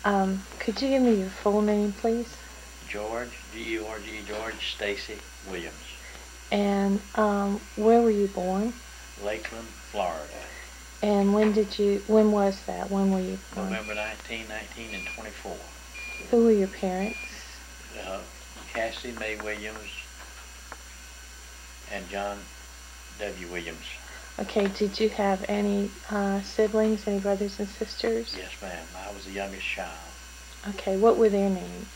Could you give me your full name, please? George, George, George Stacy Williams, And where were you born? Lakeland, Florida, And when was that? When were you born? November 19, 1924. Who were your parents? Uh, Cassie May Williams and John W. Williams. Okay, did you have any siblings, any brothers and sisters? Yes, ma'am. I was the youngest child. Okay, what were their names?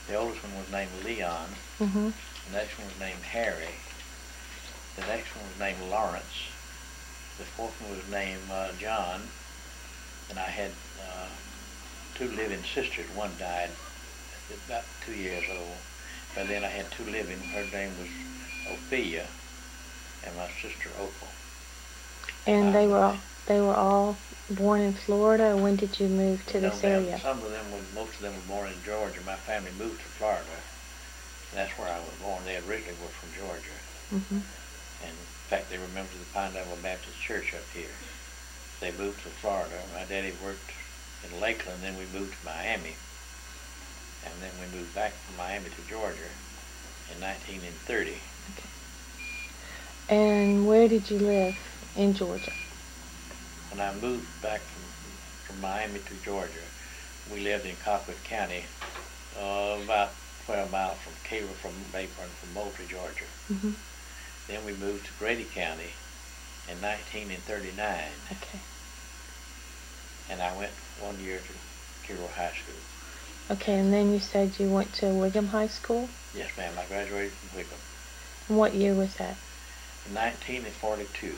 The oldest one was named Leon. Mm-hmm. The next one was named Harry. The next one was named Lawrence. The fourth one was named John. And I had two living sisters. One died about 2 years old. But then I had two living. Her name was Ophelia, and my sister Opal. And they were all born in Florida, or when did you move to this area? Most of them were born in Georgia. My family moved to Florida, and that's where I was born. They originally were from Georgia. Mm-hmm. And in fact, they were members of the Pine Devil Baptist Church up here. They moved to Florida. My daddy worked in Lakeland, then we moved to Miami. And then we moved back from Miami to Georgia in 1930. Okay. And where did you live in Georgia? When I moved back from Miami to Georgia, we lived in Colquitt County, about 12 miles from Moultrie, Georgia. Mm-hmm. Then we moved to Grady County in 1939. Okay. And I went 1 year to Kiro High School. Okay, and then you said you went to Wiggum High School? Yes, ma'am. I graduated from Wiggum. And what year was that? In 1942.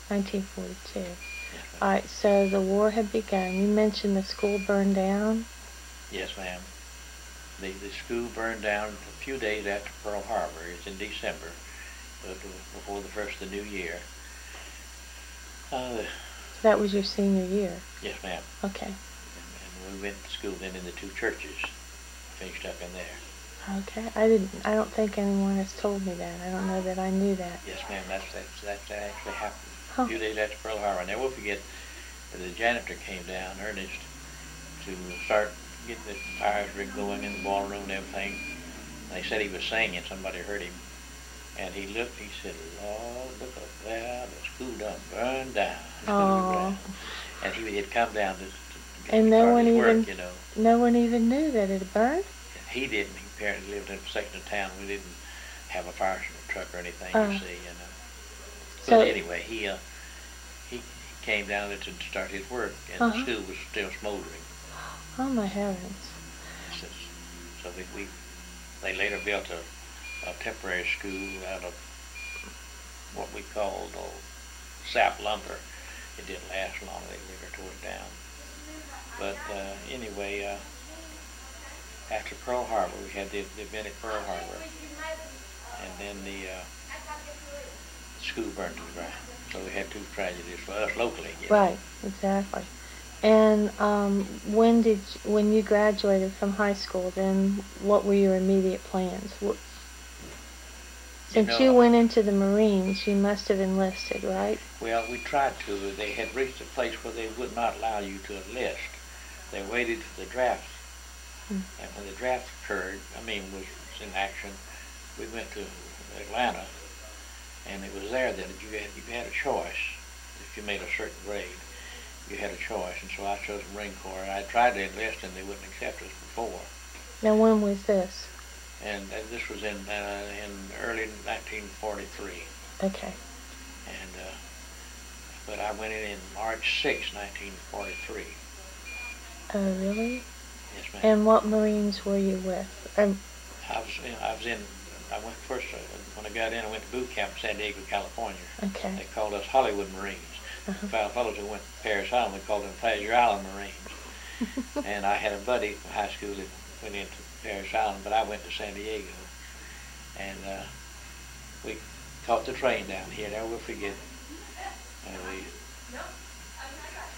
1942. Yes, All right, so the war had begun. You mentioned the school burned down. Yes, ma'am. The school burned down a few days after Pearl Harbor. It's in December, before the first of the new year. That was your senior year? Yes, ma'am. Okay. And we went to school then in the two churches, finished up in there. Okay, I don't think anyone has told me that. I don't know that I knew that. Yes, ma'am. That actually happened Huh. a few days after Pearl Harbor. I never forget that the janitor came down, Ernest, to start getting the fires going in the ballroom and everything. And they said he was singing. Somebody heard him. And he looked, he said, Lord, look up there, the school done burned down. Oh. And he had come down to and no one his even, work, you know. No one even knew that it burned? He didn't. He apparently lived in a section of town. We didn't have a fire truck or anything, you see, you know. But So, anyway, he came down there to start his work, and the school was still smoldering. Oh my heavens. So they later built a temporary school out of what we called sap lumber. It didn't last long. They later tore it down. But anyway, after Pearl Harbor, we had the event at Pearl Harbor, and then the school burned to the ground. So we had two tragedies for us locally. You know. Right, exactly. And when you graduated from high school, then what were your immediate plans? Since you went into the Marines, you must have enlisted, right? Well, we tried to. They had reached a place where they would not allow you to enlist. They waited for the draft. And when the draft occurred, was in action, we went to Atlanta, and it was there that you had a choice. If you made a certain grade, you had a choice, and so I chose the Marine Corps. I tried to enlist, and they wouldn't accept us before. Now, when was this? And this was in early 1943. Okay. And but I went in March 6, 1943. Oh, really? Yes, ma'am. And what Marines were you with? I went first, when I got in, I went to boot camp in San Diego, California. Okay. They called us Hollywood Marines. The fellows who went to Paris Island, we called them Pleasure Island Marines. And I had a buddy from high school that went into Paris Island, but I went to San Diego. And we caught the train down here. Never will forget. I'm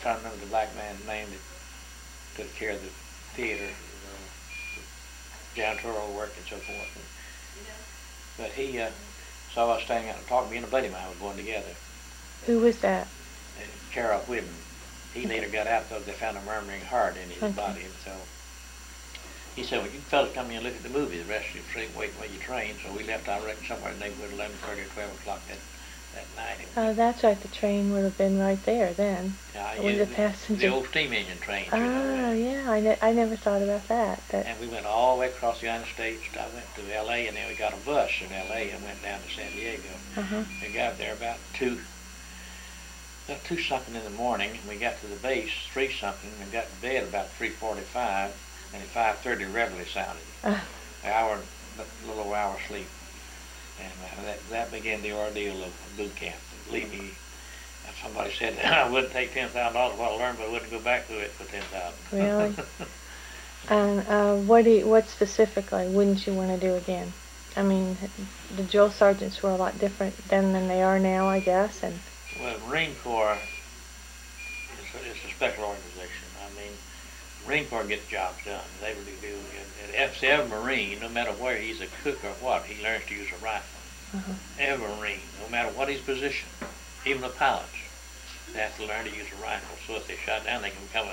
trying to remember the black man's name that took care of the theater, janitorial work and so forth. But he saw us standing out and talking. Me and a buddy of mine were going together. Who was that? Carol Whidden. He later got out because they found a murmuring heart in his body, and so He said, well, you fellas come in and look at the movie. The rest of you free wait while you train. So we left, I reckon, somewhere in the neighborhood 11:30 or 12 o'clock that night. Oh, that's right. The train would have been right there then. With the The passenger. old steam engine trains, you know. Oh, yeah. I never thought about that. And we went all the way across the United States. I went to L.A. and then we got a bus in L.A. and went down to San Diego. Uh-huh. We got there about two something in the morning, and we got to the base 3 something, and got to bed about 3:45, and at 5:30 reveille sounded. A little over hour sleep, and that began the ordeal of boot camp. Believe me, somebody said I wouldn't take $10,000 what I learned, but I wouldn't go back to it for $10,000. Really? And what specifically wouldn't you want to do again? I mean, the drill sergeants were a lot different then than they are now, I guess, and. Well, Marine Corps is a special organization. I mean, Marine Corps gets jobs done. They really do. And every Marine, no matter where he's a cook or what, he learns to use a rifle. Uh-huh. Every Marine, no matter what his position, even the pilots, they have to learn to use a rifle. So if they're shot down, they can become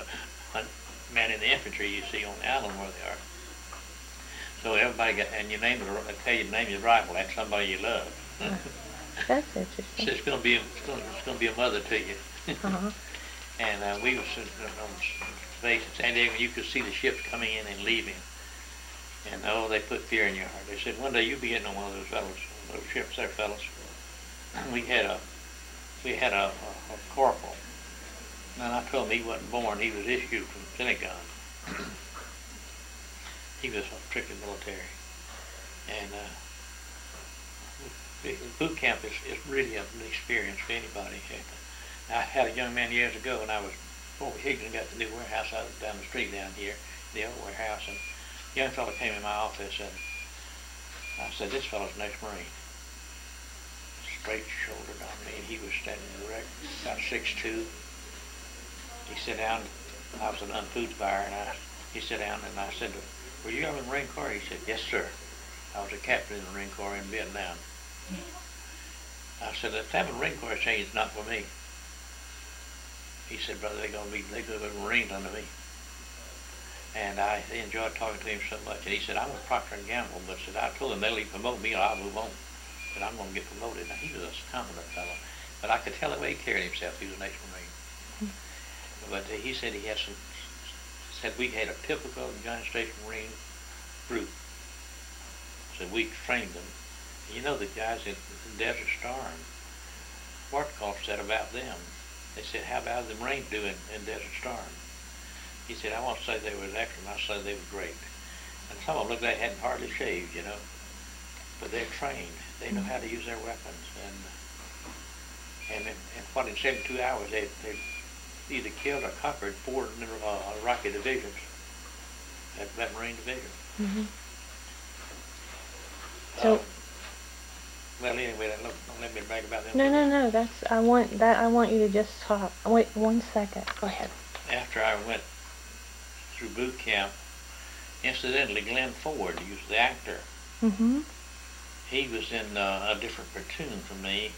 a man in the infantry you see on the island where they are. So everybody got, and you name it, they tell you to name your rifle. That's somebody you love. That's interesting. So it's going to be a mother to you. Uh-huh. And we was on base in San Diego, and you could see the ships coming in and leaving. And oh, they put fear in your heart. They said, one day you'll be getting on one of those ships there, fellas. We had a corporal. And I told him he wasn't born. He was issued from the Pentagon. He was strictly military. And boot camp is really an experience for anybody. I had a young man years ago when I was before Higgins got the new warehouse out down the street down here, the old warehouse, and a young fellow came in my office and I said, this fellow's an ex-Marine. Straight-shouldered on me, and he was standing erect, about 6'2". He sat down. I was an unfood buyer, and he sat down, and I said, were you ever in the Marine Corps? He said, yes, sir. I was a captain in the Marine Corps in Vietnam. I said, the type of Marine Corps change is not for me. He said, brother, they're going to be Marines under me. And I enjoyed talking to him so much. And he said, I'm with Procter & Gamble, but said, I told him they'll either promote me or I'll move on. Said, I'm going to get promoted. Now, he was a competent fellow, but I could tell the way he carried himself. He was an ex-Marine. But he said said we had a typical United States Marine group. So we trained them. You know the guys in Desert Storm, Wartkoff said about them. They said, how about the Marines doing in Desert Storm? He said, I won't say they were excellent, I'll say they were great. And some of them looked like they hadn't hardly shaved, you know. But they're trained. They know how to use their weapons. And what, in 72 hours, they either killed or conquered 4 Iraqi divisions, that Marine division. Mm-hmm. So. Well, anyway, don't let me brag about them. No. I want you to just talk. Wait 1 second. Go ahead. After I went through boot camp, incidentally, Glenn Ford, he was the actor. Mm-hmm. He was in a different platoon from me.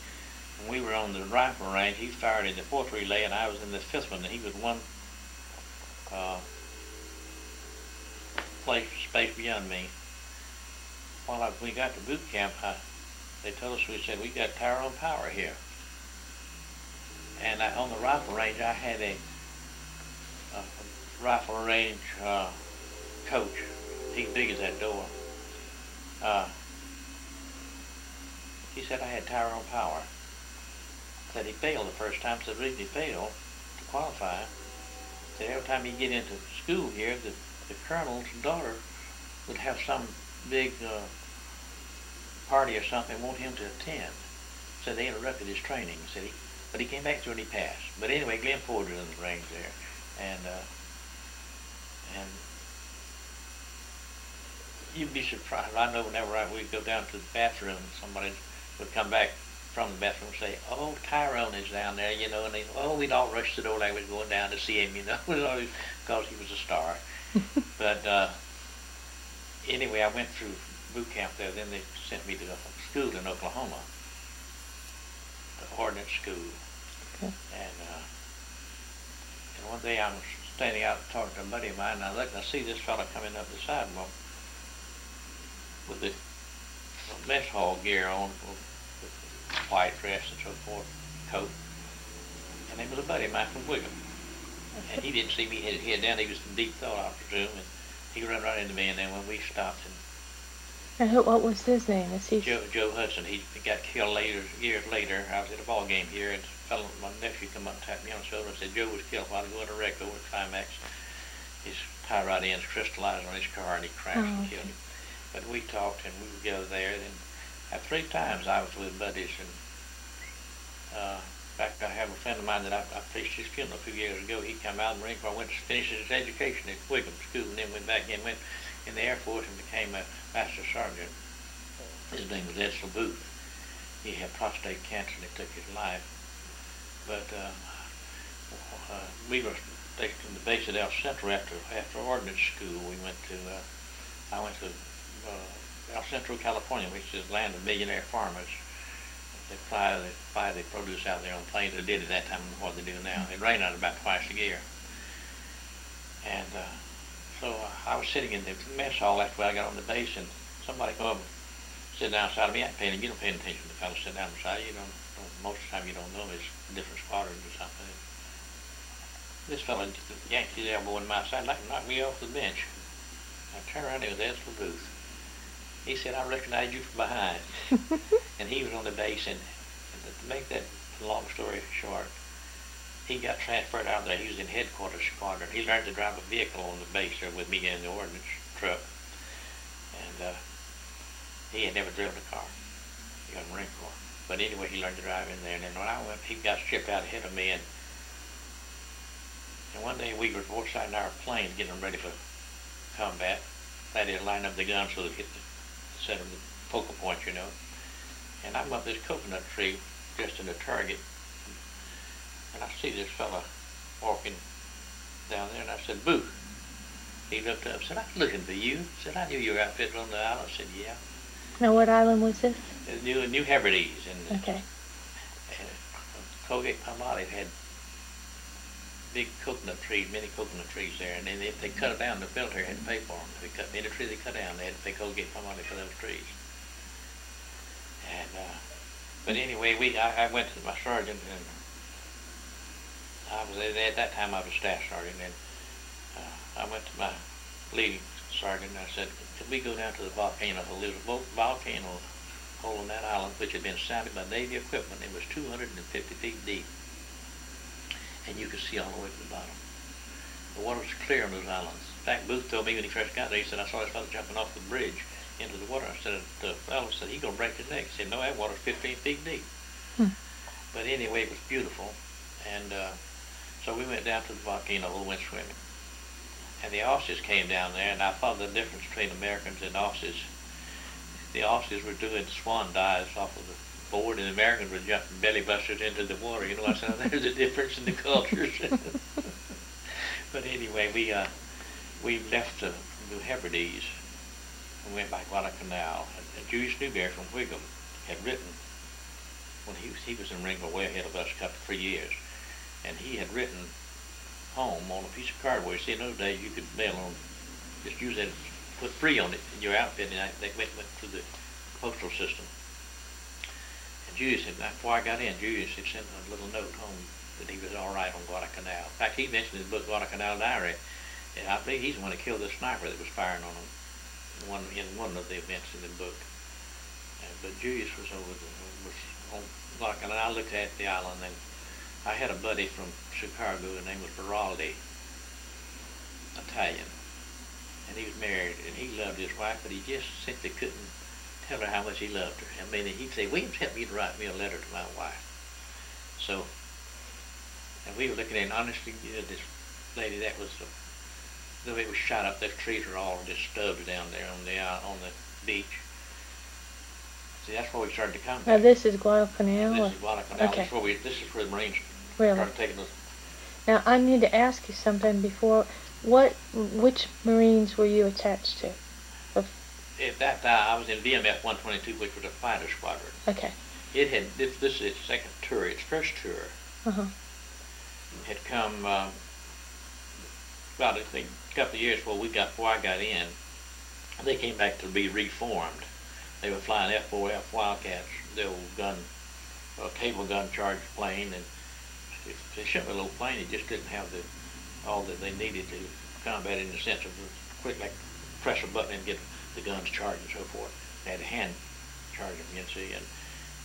When we were on the rifle range, he fired in the 4th relay, and I was in the 5th one. And he was one space beyond me. While we got to boot camp, they told us, we said, we got tower on power here. And on the rifle range, I had a rifle range coach. He's big as that door. He said I had tower on power. Said he failed the first time. Said the reason he failed to qualify, said every time you get into school here, the colonel's daughter would have some big party or something, want him to attend. So they interrupted his training. Said but he came back through and he passed. But anyway, Glenn Ford was in the range there, and you'd be surprised. I know whenever we'd go down to the bathroom, somebody would come back from the bathroom and say, "Oh, Tyrone is down there," you know, and we'd all rush to the door like we was going down to see him, you know, because he was a star. But anyway, I went through boot camp there. Then they sent me to school in Oklahoma, the ordnance school. Okay. And one day I'm standing out talking to a buddy of mine, and I looked and I see this fella coming up the sidewalk with the mess hall gear on, with white dress and so forth, coat. And he was a buddy of mine from Wiggum. And he didn't see me, he had his head down, he was in deep thought, I presume, and he ran right into me, and then when we stopped, And what was his name? Is he? Joe Hudson, he got killed years later. I was at a ball game here, and my nephew come up and tapped me on the shoulder and said, Joe was killed while going to wreck over Climax. His tie rod ends crystallized on his car, and he crashed and killed him. But we talked, and we were together there, and 3 times I was with buddies, and in fact, I have a friend of mine that I preached his funeral a few years ago. He come out of the Marine Corps, went to finish his education at Wiggum School, and then went back and went in the Air Force and became a master sergeant. His name was Edsel Booth. He had prostate cancer and it took his life. But we were stationed in the base at El Centro after ordnance school. I went to El Centro, California, which is the land of millionaire farmers. They fly the produce out there on planes. They did at that time more than they do now. It rained out about twice a year. And so I was sitting in the mess hall after I got on the base, and somebody come up and sit down beside of me. You don't pay attention to the fellow sitting down beside you. Most of the time you don't know him. It's different squadrons or something. And this fellow yanked his elbow in my side like to knock me off the bench. I turned around, it was Edsel Booth. He said, I recognized you from behind. And he was on the base, and to make that long story short, he got transferred out there. He was in headquarters squadron. He learned to drive a vehicle on the base there with me in the ordnance truck. And he had never driven a car. He got a Marine Corps. But anyway, he learned to drive in there. And then when I went, he got shipped out ahead of me. And one day we were both side in our plane getting ready for combat. That is, line up the gun so they hit the center of the focal point, you know. And I'm up this coconut tree just in the target. And I see this fella walking down there, and I said, Boo. He looked up and said, I was looking for you. I said, I knew you were outfitted on the island. I said, yeah. Now, what island was this? New Hebrides. Okay. And Colgate Palmolive had big coconut trees, many coconut trees there, and then if they cut it down, the military had to pay for them. If they cut any tree they cut down, they had to pay Colgate Palmolive for those trees. And but anyway, I went to my sergeant, and I was at that time I was a staff sergeant, and I went to my leading sergeant and I said, could we go down to the volcano hole? There was a volcano hole on that island which had been sounded by Navy equipment. It was 250 feet deep, and you could see all the way to the bottom. The water was clear on those islands. In fact, Booth told me when he first got there, he said, I saw this fellow jumping off the bridge into the water. I said, the fellow said, he's going to break his neck. He said, no, that water's 15 feet deep. But anyway, it was beautiful. And so we went down to the volcano hole, went swimming. And the Aussies came down there, and I thought the difference between Americans and Aussies. The Aussies were doing swan dives off of the board, and the Americans were jumping belly busters into the water. You know, I said, there's a difference in the cultures. But anyway, we left New Hebrides and went by Guadalcanal. Julius Newberry from Wiggum had written, when he was in Ringgold way ahead of us a couple 3 years, and he had written home on a piece of cardboard. See, in those days you could mail on, just use that, put free on it in your outfit, and they went through the postal system. And Julius said, before I got in, Julius had sent a little note home that he was all right on Guadalcanal. In fact, he mentioned in his book Guadalcanal Diary, and I believe he's the one that killed the sniper that was firing on him in one of the events in the book. But Julius was on Guadalcanal. I looked at the island, and I had a buddy from Chicago. His name was Beraldi, Italian, and he was married, and he loved his wife, but he just simply couldn't tell her how much he loved her. I mean, he'd say, Williams, help me to write me a letter to my wife. So, and we were looking at, and honestly, this lady that was, though it was shot up, the trees are all just stubs down there on the beach. See, that's where we started to come. Now this is Guadalcanal? This is Guadalcanal. Okay. This is where the Marines Really? started taking us. Now I need to ask you something before. Which Marines were you attached to? At that time, I was in VMF 122, which was a fighter squadron. Okay. It had this is its second tour. Its first tour had come about a couple of years before I got in, they came back to be reformed. They were flying F-4F Wildcats, the old cable gun charged plane, and they shipped a little plane. It just didn't have all that they needed to combat in the sense of quick, like press a button and get the guns charged and so forth. They had to hand charge them, you see. And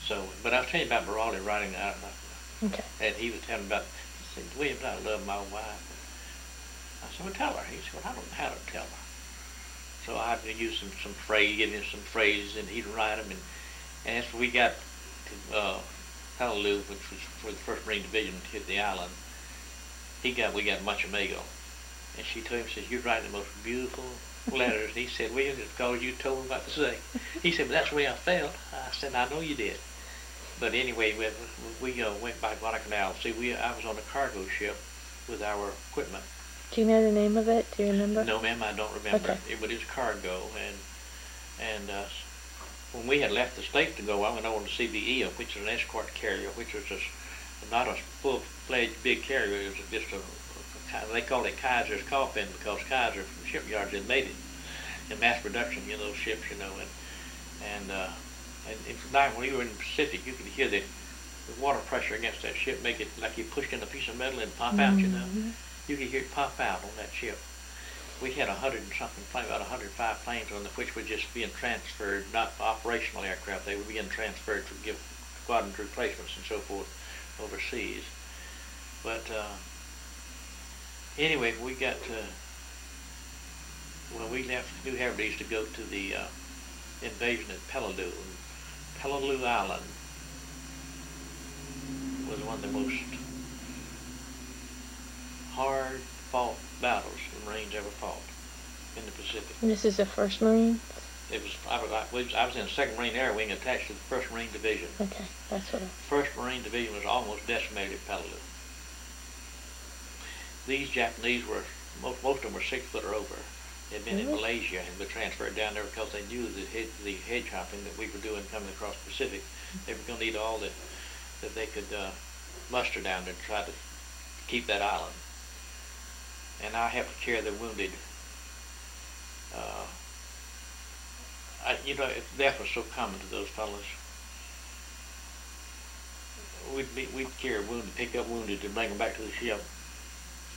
so, but I was telling you about Baraldi writing that. Okay. And he was telling about, he said, Williams, I love my wife. I said, well, tell her. He said, well, I don't know how to tell her. So I had to use some phrase, give him some phrases, and he'd write them. And as we got to Honolulu, which was for the 1st Marine Division, hit the island, we got Muchamago. And she told him, says, you're writing the most beautiful letters. And he said, Williams, it's because you told me what to say. He said, but that's the way I felt. I said, I know you did. But anyway, we went by Guadalcanal. See, I was on a cargo ship with our equipment. Do you know the name of it? Do you remember? No, ma'am, I don't remember. Okay. It was cargo, and when we had left the state to go, I went over to CBE, which is an escort carrier, which was not a full-fledged big carrier. It was just they called it Kaiser's coffin because Kaiser from the shipyards had made it in mass production, those ships, and when we were in the Pacific, you could hear the water pressure against that ship make it like you pushed in a piece of metal and pop out, You could hear it pop out on that ship. We had 100 and something planes, about 105 planes on which were just being transferred, not operational aircraft. They were being transferred to give squadron replacements and so forth overseas. But anyway, we got when we left New Hebrides to go to the invasion at Peleliu. Peleliu Island was one of the most hard-fought battles the Marines ever fought in the Pacific. And this is the 1st Marine? It was. I was in the 2nd Marine Air Wing attached to the 1st Marine Division. Okay, that's what. 1st Marine Division was almost decimated at Peleliu. These Japanese most of them were 6 foot or over. They'd been in Malaysia and were transferred down there because they knew the hedge hopping that we were doing coming across the Pacific. They were going to need all that they could muster down there to try to keep that island. And I have to carry the wounded. Death was so common to those fellows. We'd carry wounded, pick up wounded, to bring them back to the ship.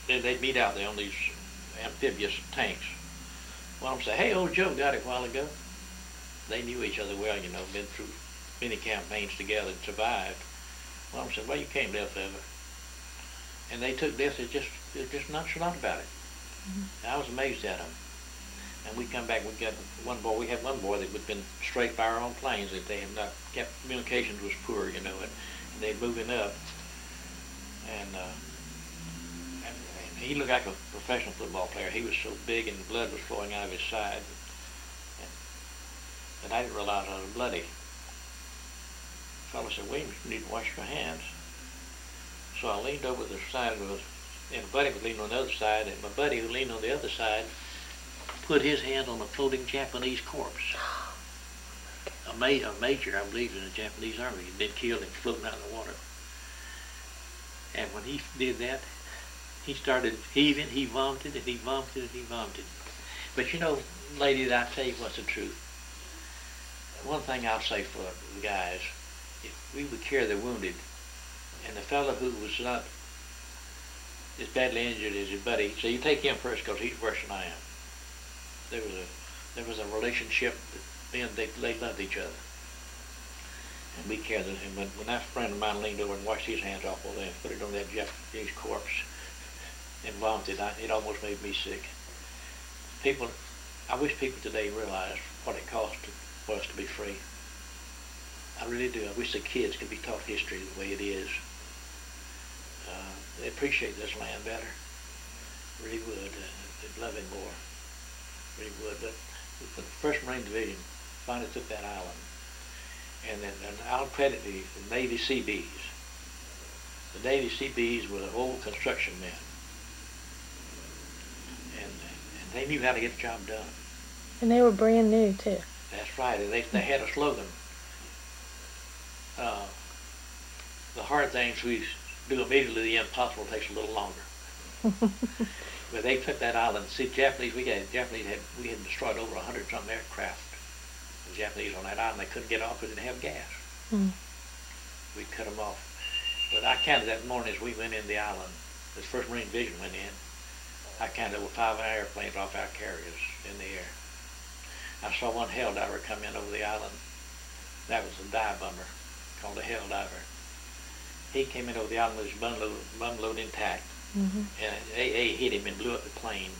They'd meet out there on these amphibious tanks. One of them said, "Hey, old Joe got it a while ago." They knew each other well, been through many campaigns together and survived. One of them said, "Well, you came death ever." And they took death as just nonchalant about it. I was amazed at them. And we come back, we had one boy that had been straight by our own planes that they had not kept, communications was poor, and they're moving up. And he looked like a professional football player. He was so big and the blood was flowing out of his side. And I didn't realize I was bloody. The fellow said, "Williams, you need to wash your hands." So I leaned over the side and a buddy was leaning on the other side, and my buddy who leaned on the other side put his hand on a floating Japanese corpse. A major, I believe, in the Japanese army. He'd been killed and floating out in the water. And when he did that, he started heaving, he vomited, and he vomited, and he vomited. But lady, I tell you what's the truth. One thing I'll say for the guys, if we would carry the wounded, and the fellow who was not as badly injured as his buddy, so you take him first because he's worse than I am. There was a relationship that they loved each other, and we carried them. And when that friend of mine leaned over and washed his hands off of them, put it on that Japanese corpse, and vomited, it almost made me sick. I wish people today realized what it cost for us to be free. I really do. I wish the kids could be taught history the way it is. They appreciate this land better. Really would. They'd love it more. Really would. But the 1st Marine Division finally took that island. And I'll credit the Navy Seabees. The Navy Seabees were the old construction men. And they knew how to get the job done. And they were brand new, too. That's right. And they had a slogan. The hard things we do immediately, the impossible takes a little longer. But they took that island. See, Japanese, we had destroyed over 100-something aircraft. The Japanese on that island, they couldn't get off because they didn't have gas. Mm. We cut them off. But I counted that morning as we went in the island, as First Marine Division went in, I counted over 5 airplanes off our carriers in the air. I saw one hell diver come in over the island. That was a dive bomber called a hell diver. He came in over the island with his bum load intact. Mm-hmm. And AA hit him and blew up the plane.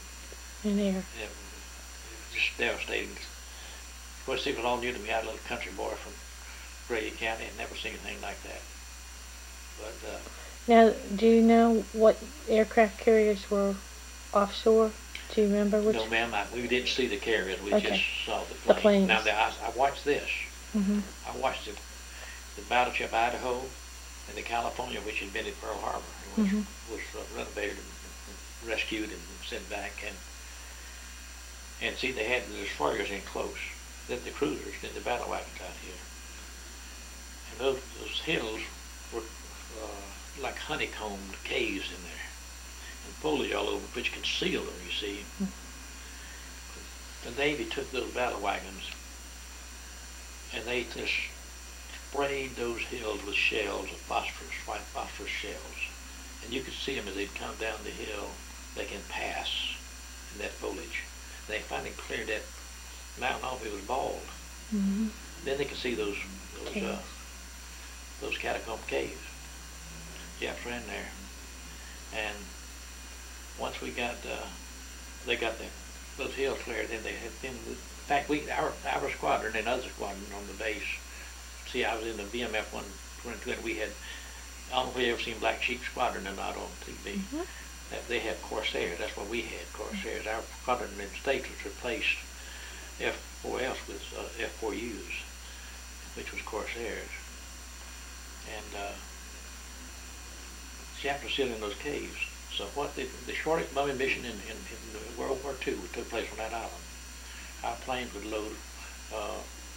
In the air. It was just devastating. Of course, people all knew to me. I was a little country boy from Grady County and never seen anything like that. But now, do you know what aircraft carriers were offshore? Do you remember which? no, ma'am, we didn't see the carriers. We Okay. just saw the The plane. planes. Now, I watched this. Mm-hmm. I watched the battleship Idaho and the California, which had been at Pearl Harbor, which was renovated and rescued and sent back. And see, they had the destroyers in close, then the cruisers, then the battle wagons out here. And those hills were like honeycombed caves in there, and foliage all over, which concealed them, you see. The Navy took those battle wagons, and they just sprayed those hills with shells of phosphorus, white phosphorus shells. And you could see them as they'd come down the hill, they can pass in that foliage. They finally cleared that mountain off, it was bald. Mm-hmm. Then they could see those catacomb caves. Japs were in there. And once they got those hills cleared, then they had been, in fact, our squadron and other squadron on the base, see, I was in the VMF 122, and we had, I don't know if you ever seen Black Sheep Squadron or not on TV. Mm-hmm. They had Corsairs, that's what we had, Corsairs. Our squadron in the States was replaced F4Fs with F4Us, which was Corsairs. And Japs were still in those caves. So what the shortest bombing mission in World War II took place on that island. Our planes would load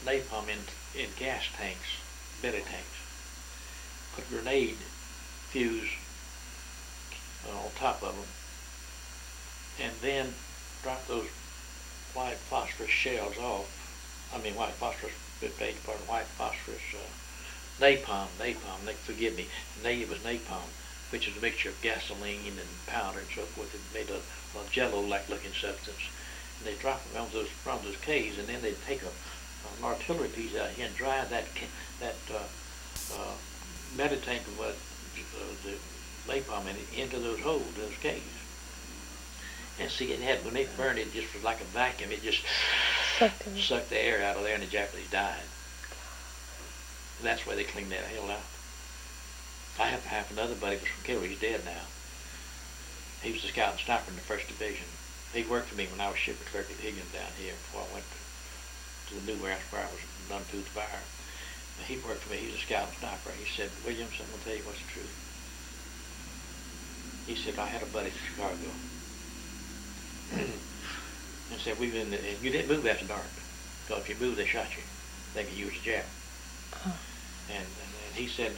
napalm in gas tanks, belly tanks, put grenade fuse on top of them, and then drop those white phosphorus shells off. White phosphorus, white phosphorus napalm, forgive me, it was napalm, which is a mixture of gasoline and powder and so forth. It made a jello-like looking substance. And they drop it from those caves, and then they'd take an artillery piece out here and drive that metal tank of the napalm in it into those holes, those caves. And see, when they burned it, just was like a vacuum. It just sucked the air out of there, and the Japanese died. And that's why they cleaned that hell out. I have another buddy was from Kill. He's dead now. He was a scout and sniper in the 1st Division. He worked for me when I was shipped with Turkey Higgins down here before I went to the new warehouse where I was done through the fire. He worked for me. He was a scout and sniper. He said, "Williamson, I'm going to tell you what's the truth." He said, "I had a buddy from Chicago." And said, and you didn't move after dark. Because if you moved, they shot you. Thinking you was a Jap. And he said,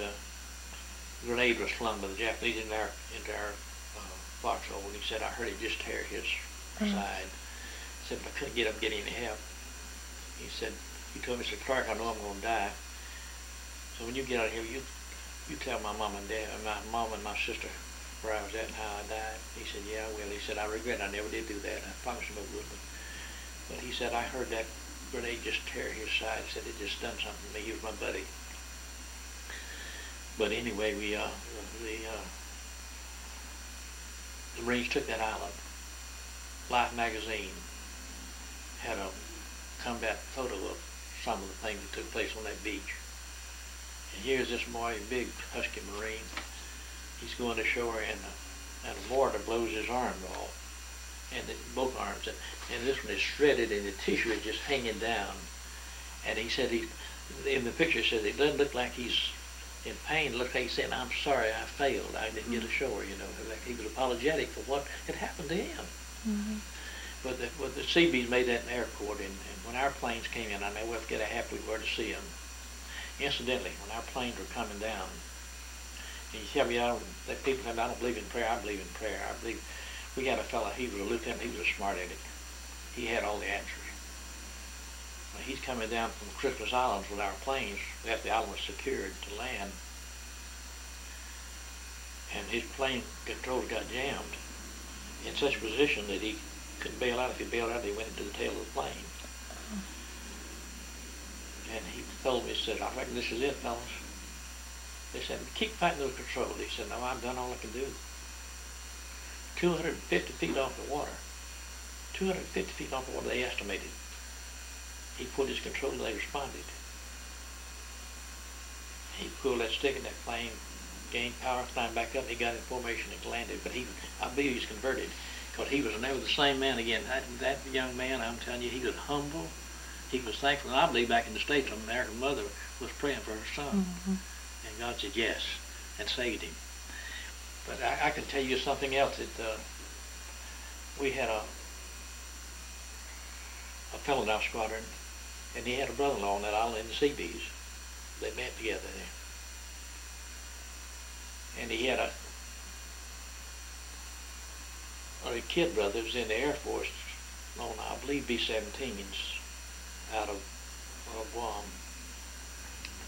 grenade was flung by the Japanese into our foxhole, and he said, "I heard it just tear his side." He said, "But I couldn't get up and get any help." He said, he told me, he said, "Clark, I know I'm going to die. So when you get out of here, you tell my mom and dad, my mom and my sister where I was at and how I died." He said, "Yeah, I will." He said, "I regret I never did do that. I promised him I wouldn't." But he said, "I heard that grenade just tear his side." He said, "It just done something to me." He was my buddy. But anyway, the Marines took that island. Life magazine had a combat photo of some of the things that took place on that beach. And here's this boy, a big husky Marine. He's going ashore, and a mortar blows his arm off, and both arms. And this one is shredded, and the tissue is just hanging down. And he said, in the picture, he said, it doesn't look like he's in pain. It looks like he's saying, "I'm sorry, I failed. I didn't get ashore," Like he was apologetic for what had happened to him. Mm-hmm. But the Seabees made that in airport, and when our planes came in, I never forget how happy we were to see them. Incidentally, when our planes were coming down, and you tell me, people say, "I don't believe in prayer." I believe in prayer. I believe We had a fella, he was a lieutenant, he was a smart aleck. He had all the answers. Well, he's coming down from Christmas Islands with our planes after the island was secured to land. And his plane controls got jammed in such a position that he couldn't bail out. If he bailed out, he went into the tail of the plane. And he told me, he said, I reckon this is it, fellas. They said, keep fighting those controls. He said, no, I've done all I can do. 250 feet off the water. 250 feet off the water, they estimated. He pulled his control and they responded. He pulled that stick in that plane, gained power, climbed back up, he got in formation and landed. But I believe he's converted, because he was never the same man again. That young man, I'm telling you, he was humble. He was thankful. And I believe back in the States, an American mother was praying for her son. Mm-hmm. And God said yes, and saved him. But I can tell you something else. That we had a fellow in our squadron, and he had a brother-in-law on that island in the Seabees. They met together there. And he had a kid brother who was in the Air Force on, I believe, B-17s out of Guam.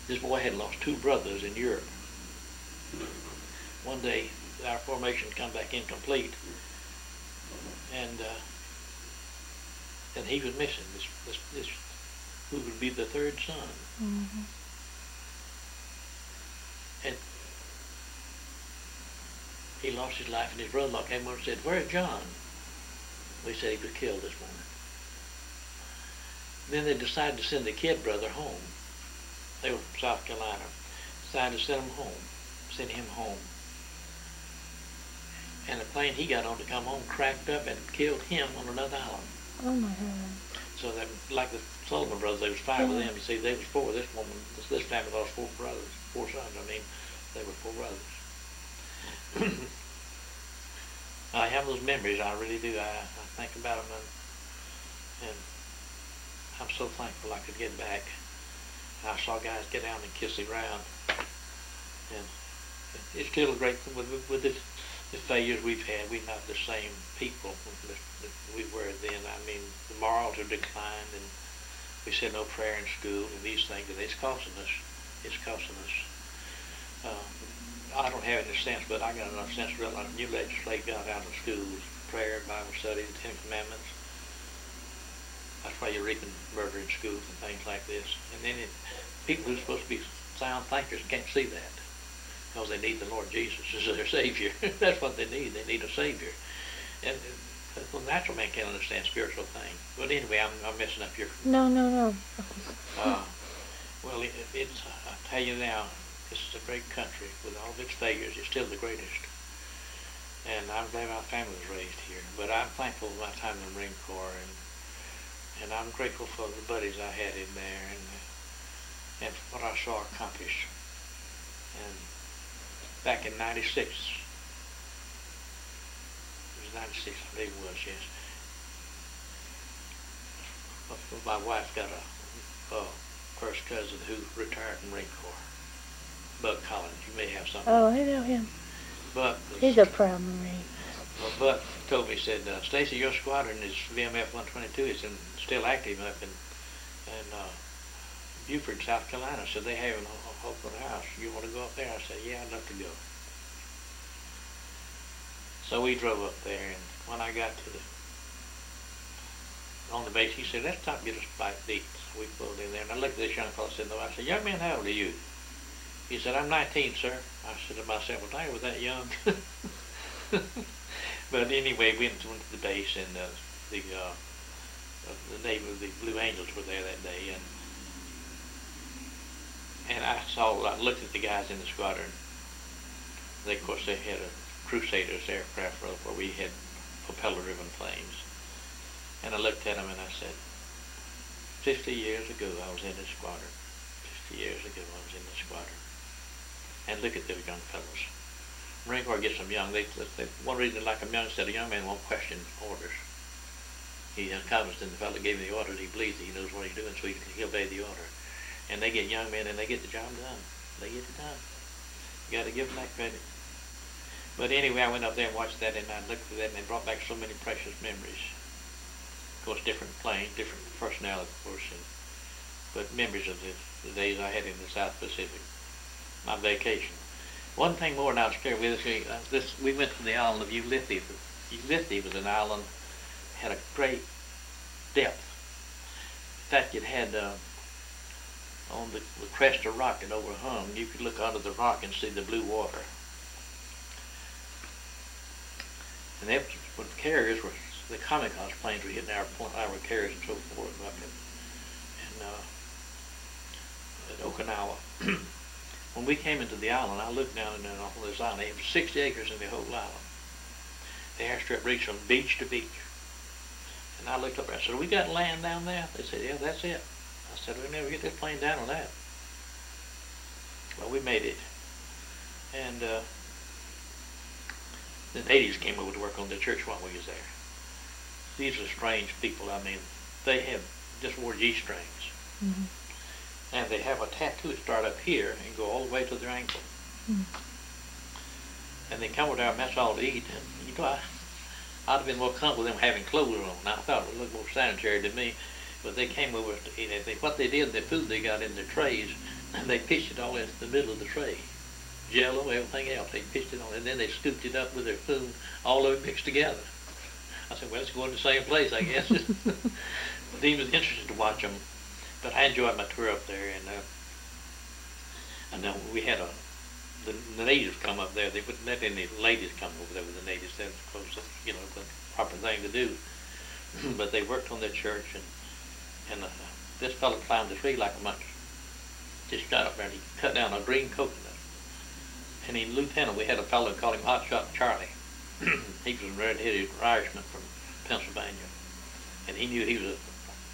This boy had lost two brothers in Europe. One day, our formation come back incomplete, and he was missing. This who would be the third son. Mm-hmm. And he lost his life, and his brother-in-law came over and said, "Where's John?" We said he was killed this morning. Then they decided to send the kid brother home. They were from South Carolina. Decided to send him home. And the plane he got on to come home cracked up and killed him on another island. Oh my God. So that, like the Sullivan brothers, there was five of them. You see, they was four. This family lost four brothers, four sons. I mean, they were four brothers. I have those memories. I really do. I think about them, and I'm so thankful I could get back. I saw guys get down and kiss the ground, and it's still a great with the failures we've had. We're not the same people that we were then. I mean, the morals have declined, and we said no prayer in school, and these things, and it's costing us. It's costing us. I don't have any sense, but I got enough sense to realize new legislation got out of schools, prayer, Bible study, the Ten Commandments. That's why you're reaping murder in schools and things like this. And then people who are supposed to be sound thinkers can't see that, because they need the Lord Jesus as their Savior. That's what they need. They need a Savior. And the natural man can't understand spiritual things. But anyway, I'm messing up your... No. Well, I tell you now, this is a great country. With all of its failures, it's still the greatest. And I'm glad my family was raised here. But I'm thankful for my time in the Marine Corps, and I'm grateful for the buddies I had in there, and what I saw accomplished. And back in 96, it was 96, I believe it was, yes. My wife got a first cousin who retired from the Marine Corps, Buck Collins. You may have something. Oh, I know him. Buck. He's a proud Marine. Well, Buck told me, he said, "Stacy, your squadron is VMF 122. It's still active up in Beaufort, South Carolina. So they have an open house. You want to go up there?" I said, "Yeah, I'd love to go." So we drove up there, and when I got on the base, he said, "Let's stop and get a bite to eat." So we pulled in there, and I looked at this young fellow and said, "No." I said, "Young man, how old are you?" He said, "I'm 19, sir." I said to myself, "Well, I was that young." But anyway, we went to the base, and the Navy, the Blue Angels were there that day, and I looked at the guys in the squadron. Of course, they had a Crusaders aircraft where we had propeller-driven planes. And I looked at them and I said, 50 years ago I was in this squadron. 50 years ago I was in this squadron. And look at those young fellows. Marine Corps gets them young. One reason they like them young is that a young man won't question orders. He has confidence in the fellow that gave him the orders. He believes that he knows what he's doing, so he'll obey the order. And they get young men, and they get the job done. They get it done. You got to give them that credit. But anyway, I went up there and watched that, and I looked at that, and it brought back so many precious memories. Of course, different planes, different personality, of course, but memories of the days I had in the South Pacific, my vacation. One thing more, and I was scared with this. We went to the island of Ulithi. Ulithi was an island, had a great depth. In fact, it had on the crest of rock that overhung, you could look under the rock and see the blue water. And that was, the carriers were, the kamikaze planes were hitting our carriers and so forth up in Okinawa. When we came into the island, I looked down and on this island. It was 60 acres in the whole island. The airstrip reached from beach to beach. And I looked up and I said, "We got land down there?" They said, "Yeah, that's it." I said, "We'll never get this plane down on that." Well, we made it. And the natives came over to work on the church while we was there. These are strange people. I mean, they have just wore G-strings. Mm-hmm. And they have a tattoo that start up here and go all the way to their ankle. Mm. And they come over there and that's all to eat. And you know, I'd have been more comfortable with them having clothes on. I thought it would look more sanitary to me. But they came over to eat. What they did, the food they got in their trays, and they pitched it all into the middle of the tray. Jello, everything else, they pitched it on. And then they scooped it up with their spoon, all of it mixed together. I said, well, it's going to the same place, I guess. But he was interested to watch them. But I enjoyed my tour up there, and we had the natives come up there. They wouldn't let any ladies come over there with the natives. That was, you know, the proper thing to do. But they worked on their church, and this fellow climbed the tree like a monkey. Just got up there and he cut down a green coconut. And in Lieutenant, we had a fellow called him Hot Shot Charlie. He was a red-headed Irishman from Pennsylvania, and he knew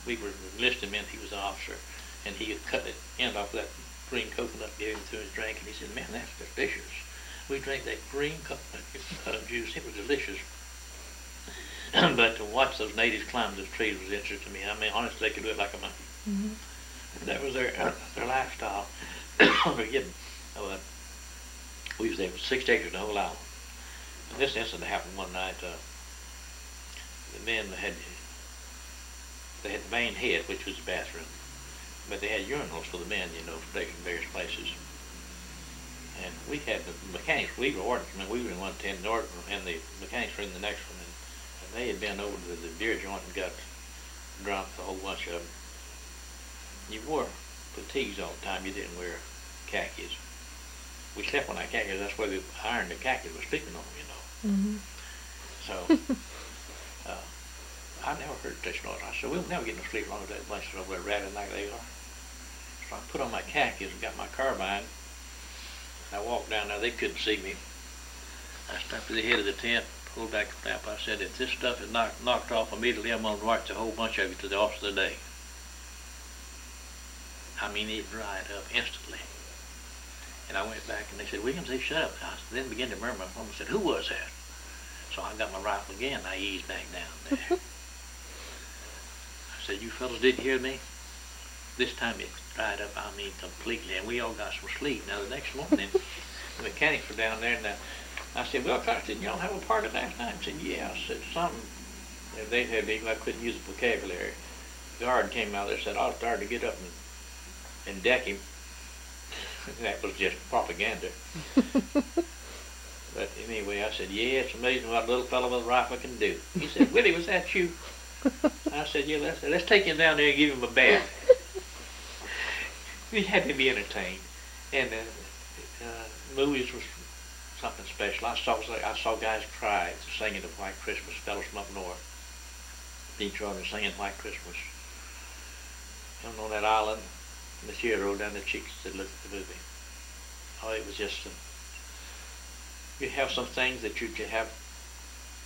we were enlisted men, he was an officer, and he had cut the end off that green coconut, gave him to his drink, and he said, "Man, that's delicious." We drank that green coconut juice, it was delicious. But to watch those natives climb those trees was interesting to me. I mean, honestly, they could do it like a monkey. Mm-hmm. That was their lifestyle. We was there for 6 acres in the whole island. And this incident happened one night. The men had the main head, which was the bathroom, but they had urinals for the men, you know, for taking various places. And we had the mechanics, we were ordermen, we were in one tent, and the mechanics were in the next one, and they had been over to the beer joint and got drunk, a whole bunch of them. You wore fatigues all the time, you didn't wear khakis. We slept on our khakis, that's why we ironed the khakis we're sleeping on, you know. Mm-hmm. So, I never heard such noise. I said, we'll never get no sleep as long as that bunch is over there rattling like they are. So I put on my khakis and got my carbine, and I walked down there. They couldn't see me. I stopped at the head of the tent, pulled back the flap. I said, if this stuff is knocked off immediately, I'm going to march a whole bunch of you to the office of the day. I mean, it dried up instantly. And I went back, and they said, Williams, they shut up. I then began to murmur. My mama said, who was that? So I got my rifle again, and I eased back down there. I said, you fellas didn't hear me? This time it dried up, I mean, completely, and we all got some sleep. Now, the next morning, the mechanics were down there, and I said, well, Cox, didn't y'all have a party last night? I said, yeah. I said, something. And they had, I couldn't use the vocabulary. The guard came out there and said, I started to get up and deck him. That was just propaganda. But anyway, I said, yeah, it's amazing what a little fellow with a rifle can do. He said, Willie, was that you? I said, yeah, let's take him down there and give him a bath. We had to be entertained. And movies was something special. I saw guys cry singing the White Christmas, fellows from up north. Detroit singing White Christmas. And on that island, the tears rolled down their cheeks as they looked at the movie. Oh, it was just, you have some things that you can have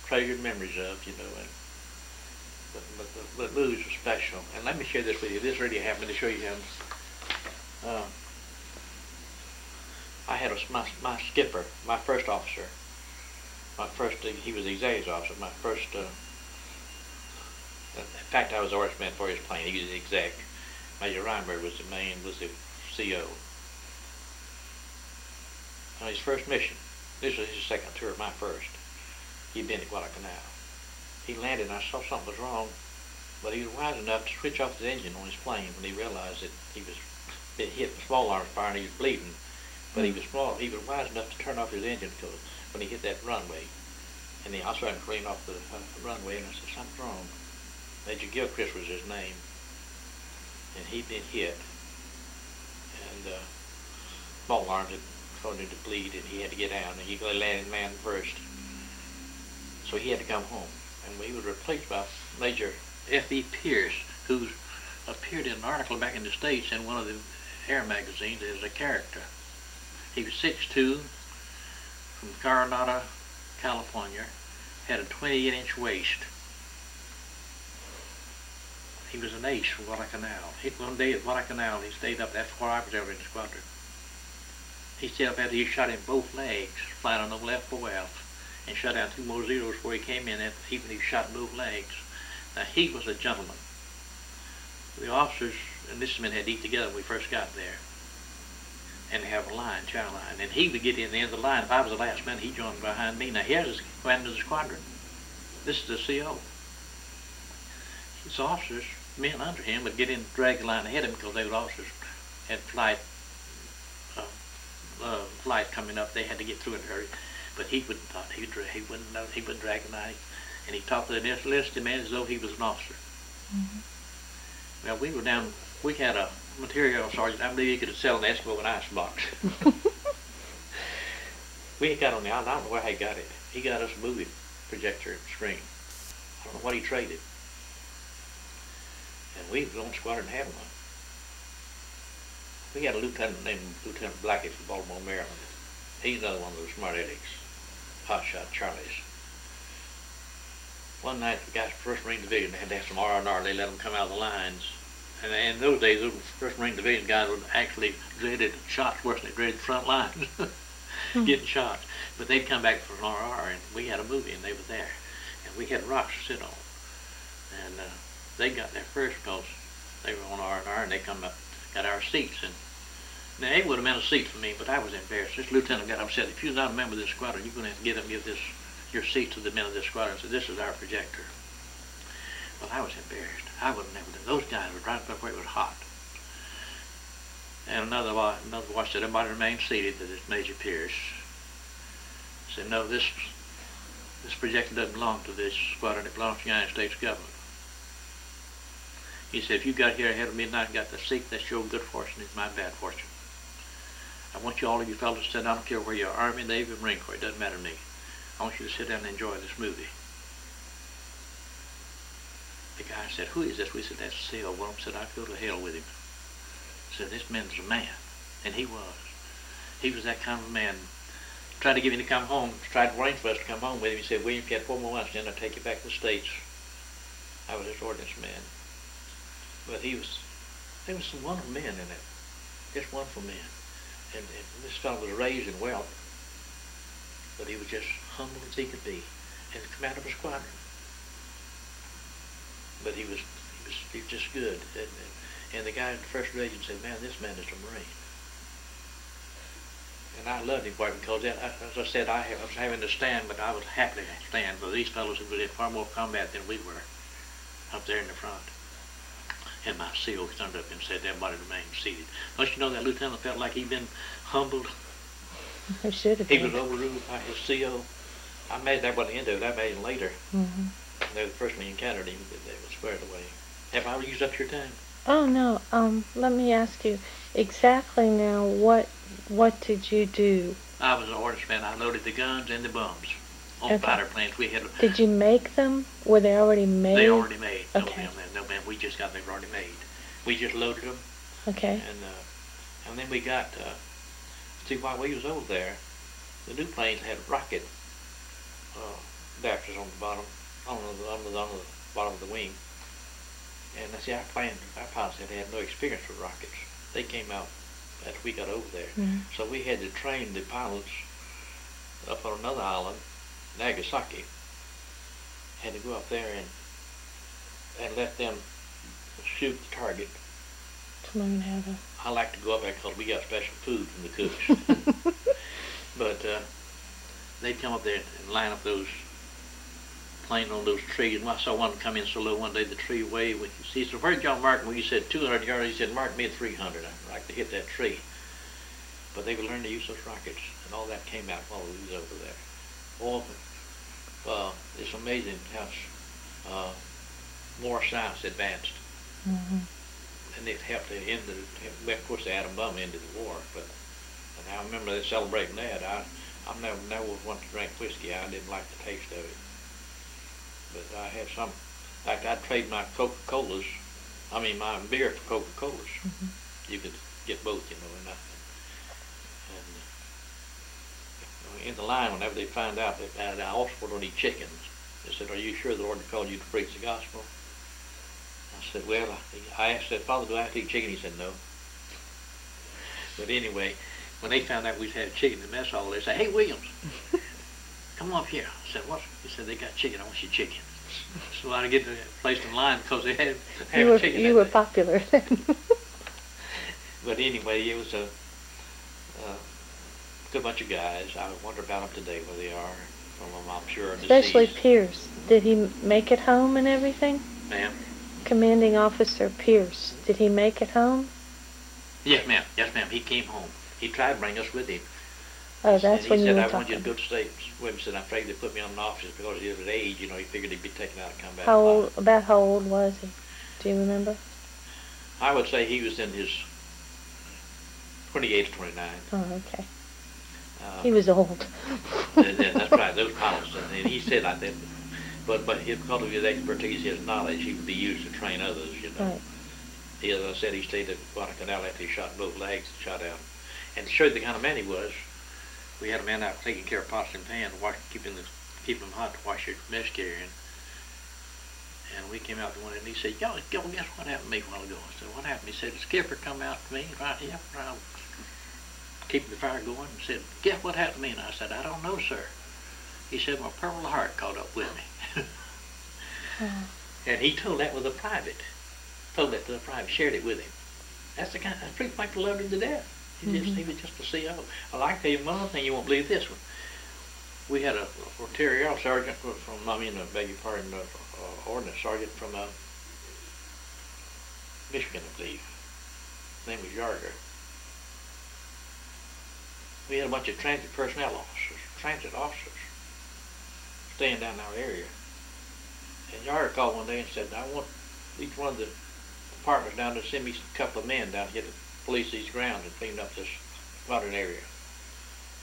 treasured memories of, you know, and but movies were special. And let me share this with you. This really happened to show you him. I had my skipper, my first officer, he was the executive officer, my first, in fact, I was the orders man for his plane. He was the exec. Major Reinberg was the CO. On his first mission, This was his second tour, my first. He'd been at Guadalcanal. He landed, and I saw something was wrong, but he was wise enough to switch off his engine on his plane when he realized that he was hit the small arms fire and he was bleeding. But he was wise enough to turn off his engine when he hit that runway. And I saw him clean off the runway, and I said, something's wrong. Major Gilchrist was his name, and he'd been hit, and small arms had started to bleed, and he had to get down, and he landed man first. So he had to come home, and we were replaced by Major F.E. Pierce, who appeared in an article back in the States in one of the air magazines as a character. He was 6'2", from Coronado, California, had a 28-inch waist. He was an ace from Guadalcanal. One day at Guadalcanal, he stayed up. That's where I was ever in the squadron. He stayed up after he shot in both legs, flying on the left foreoff, and shot down 2 more Zeros before he came in, even he shot in both legs. Now, he was a gentleman. The officers and this men had to eat together when we first got there, and have a line, chow line. And he would get in the end of the line. If I was the last man, he joined behind me. Now, here's the commander of the squadron. This is the CO. His officers, men under him, would get in, drag the line ahead of him because they were officers. Had flight coming up. They had to get through in a hurry. But he wouldn't drag the line. And he talked to the enlisted man as though he was an officer. Mm-hmm. Well, we had a material sergeant. I believe he could have sold an Eskimo an ice box. We had got on the island. I don't know where he got it. He got us a movie projector screen. I don't know what he traded. And we was on squadron having one. We had a lieutenant named Lieutenant Blackett from Baltimore, Maryland. He's another one of those smart addicts, hotshot Charlies. One night, the guys from 1st Marine Division had to have some R&R. They let them come out of the lines. And in those days, those 1st Marine Division guys would actually dreaded shots worse than they dreaded the front lines, getting shots. But they'd come back for an R&R, and we had a movie, and they were there. And we had rocks to sit on. And they got there first because they were on R&R, and they come up, got our seats. And now, it would have meant a seat for me, but I was embarrassed. This lieutenant got up and said, if you're not a member of this squadron, you're going to have to get up and give your seat to the men of this squadron. So this is our projector. Well, I was embarrassed. I would have never done. Those guys were right up where it was hot. And another watch said, everybody remain seated. To this Major Pierce said, no, this projector doesn't belong to this squadron. It belongs to the United States government. He said, if you got here ahead of midnight and got the seat, that's your good fortune. It's my bad fortune. I want all of you fellows to sit down. I don't care where you're Army, Navy, or Marine Corps. It doesn't matter to me. I want you to sit down and enjoy this movie. The guy said, who is this? We said, that's CO. One of them said, I'd go to hell with him. Said, this man's a man. And he was. He was that kind of a man. Tried to get him to come home. Tried to arrange for us to come home with him. He said, William, if you had 4 more months, then I'll take you back to the States. I was his ordnance man. But there was some wonderful men in it. Just wonderful men. And this fellow was raised in wealth. But he was just humble as he could be. And the commander of a squadron. But he was just good. And the guy in the 1st Division said, man, this man is a Marine. And I loved him for it because, as I said, I was having to stand, but I would happily stand for these fellows who were in far more combat than we were up there in the front. And my CO stood up and said, everybody remain seated. Don't you know that lieutenant felt like he'd been humbled? He should have been. He was overruled by his CO. I imagine that wasn't the end of it. I imagine later. Mm-hmm. They were the first we encountered him, they were squared away. Have I used up your time? Oh, no. Let me ask you, exactly now, what did you do? I was an ordnance man. I loaded the guns and the bombs on fighter planes. We had. Did you make them? Were they already made? They already made. Okay. No, man, we just got them already made. We just loaded them. Okay. And then we got, see, while we was over there, the new planes had rocket adapters on the bottom, on the bottom of the wing. And I see our pilots had no experience with rockets. They came out after we got over there. Mm-hmm. So we had to train the pilots up on another island, Nagasaki. Had to go up there and let them shoot the target. To learn how to. I like to go up there because we got special food from the cooks. But they'd come up there and line up those plane on those trees. And I saw one come in so low one day, the tree waved. He said, "Where'd y'all mark me?" You said 200 yards. He said, "Mark me at 300. I'd like to hit that tree." But they would learn to use those rockets, and all that came out while we was over there. Oh, it's amazing how more science advanced. Mm-hmm. And it helped to end well, of course, the atom bomb ended the war, but and I remember they celebrating that. I never wanted to drink whiskey. I didn't like the taste of it. But I had some, in fact, I'd trade my Coca-Colas, my beer for Coca-Colas. Mm-hmm. You could get both, and in the line, whenever they find out that I also don't eat chickens, they said, "Are you sure the Lord called you to preach the gospel?" I said, "Well," I asked that, "Father, do I have to eat chicken?" He said, "No." But anyway, when they found out we had chicken in the mess hall, they said, "Hey, Williams, come up here." I said, "What?" He said, "They got chicken. I want your chicken." So I get placed in line because they had chicken. You were popular then. But anyway, it was a good bunch of guys. I wonder about them today, where they are. Some of them, I'm sure, are Especially deceased. Pierce. Did he make it home and everything? Ma'am? Commanding Officer Pierce. Did he make it home? Yes, ma'am. Yes, ma'am. He came home. He tried to bring us with him. Oh, that's when you were He said, "I want you talking. to go to state." He said, "I'm afraid they put me on an office because he was at age. He figured he'd be taken out of combat." About how old was he? Do you remember? I would say he was in his 28 to 29. Oh, okay. He was old. That's right, those pilots. And he said like that, but because of his expertise, his knowledge, he would be used to train others, Right. As I said, he stayed at Guadalcanal after he shot both legs and shot out. And to show you the kind of man he was, we had a man out taking care of pots and pans, keeping them hot to wash your mess carrying. And we came out to one and he said, "Yo, guess what happened to me a while ago?" I said, "What happened?" He said, "The skipper come out to me, right keeping the fire going, and said, 'Guess what happened to me?' And I said, 'I don't know, sir.' He said, 'My Purple Heart caught up with me.'" Oh. And he told that with a private. Told that to the private, shared it with him. That's the kind of freak like loved him to death. He was just a CO. I like to tell you one other thing, you won't believe this one. We had a artillery sergeant ordnance sergeant from Michigan, I believe. His name was Yarger. We had a bunch of transit personnel officers, staying down in our area. And Yarger called one day and said, "I want each one of the departments down to send me a couple of men down here to police these grounds and clean up this modern area."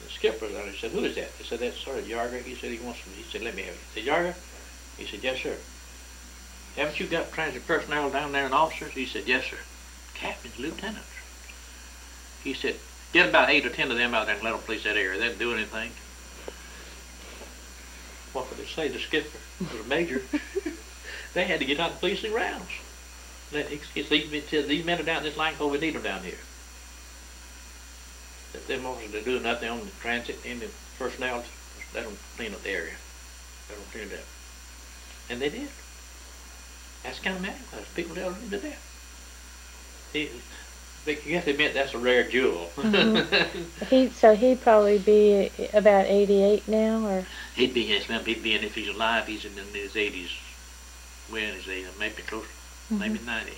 The skipper down there said, "Who is that?" They said, "That's Sergeant Yarger." He said, "He wants me." He said, "Let me have it." He said, "Yarger?" He said, "Yes, sir." "Haven't you got transit personnel down there and officers?" He said, "Yes, sir." "Captains, lieutenants." He said, "Get about 8 or 10 of them out there and let them police that area. They didn't do anything." What could they say? The skipper was a major. They had to get out and police the grounds. These men are down this line because we need them down here. If them officers to do nothing on the transit and the personnel, let them clean up the area. Let them clean it up. And they did. That's the kind of man he was. People loved him to death. You have to admit that's a rare jewel. Mm-hmm. So he'd probably be about 88 now, or? He'd be, yes, ma'am. He'd be, and if he's alive, he's in his 80s. Well, in his 80s, maybe close, maybe 90.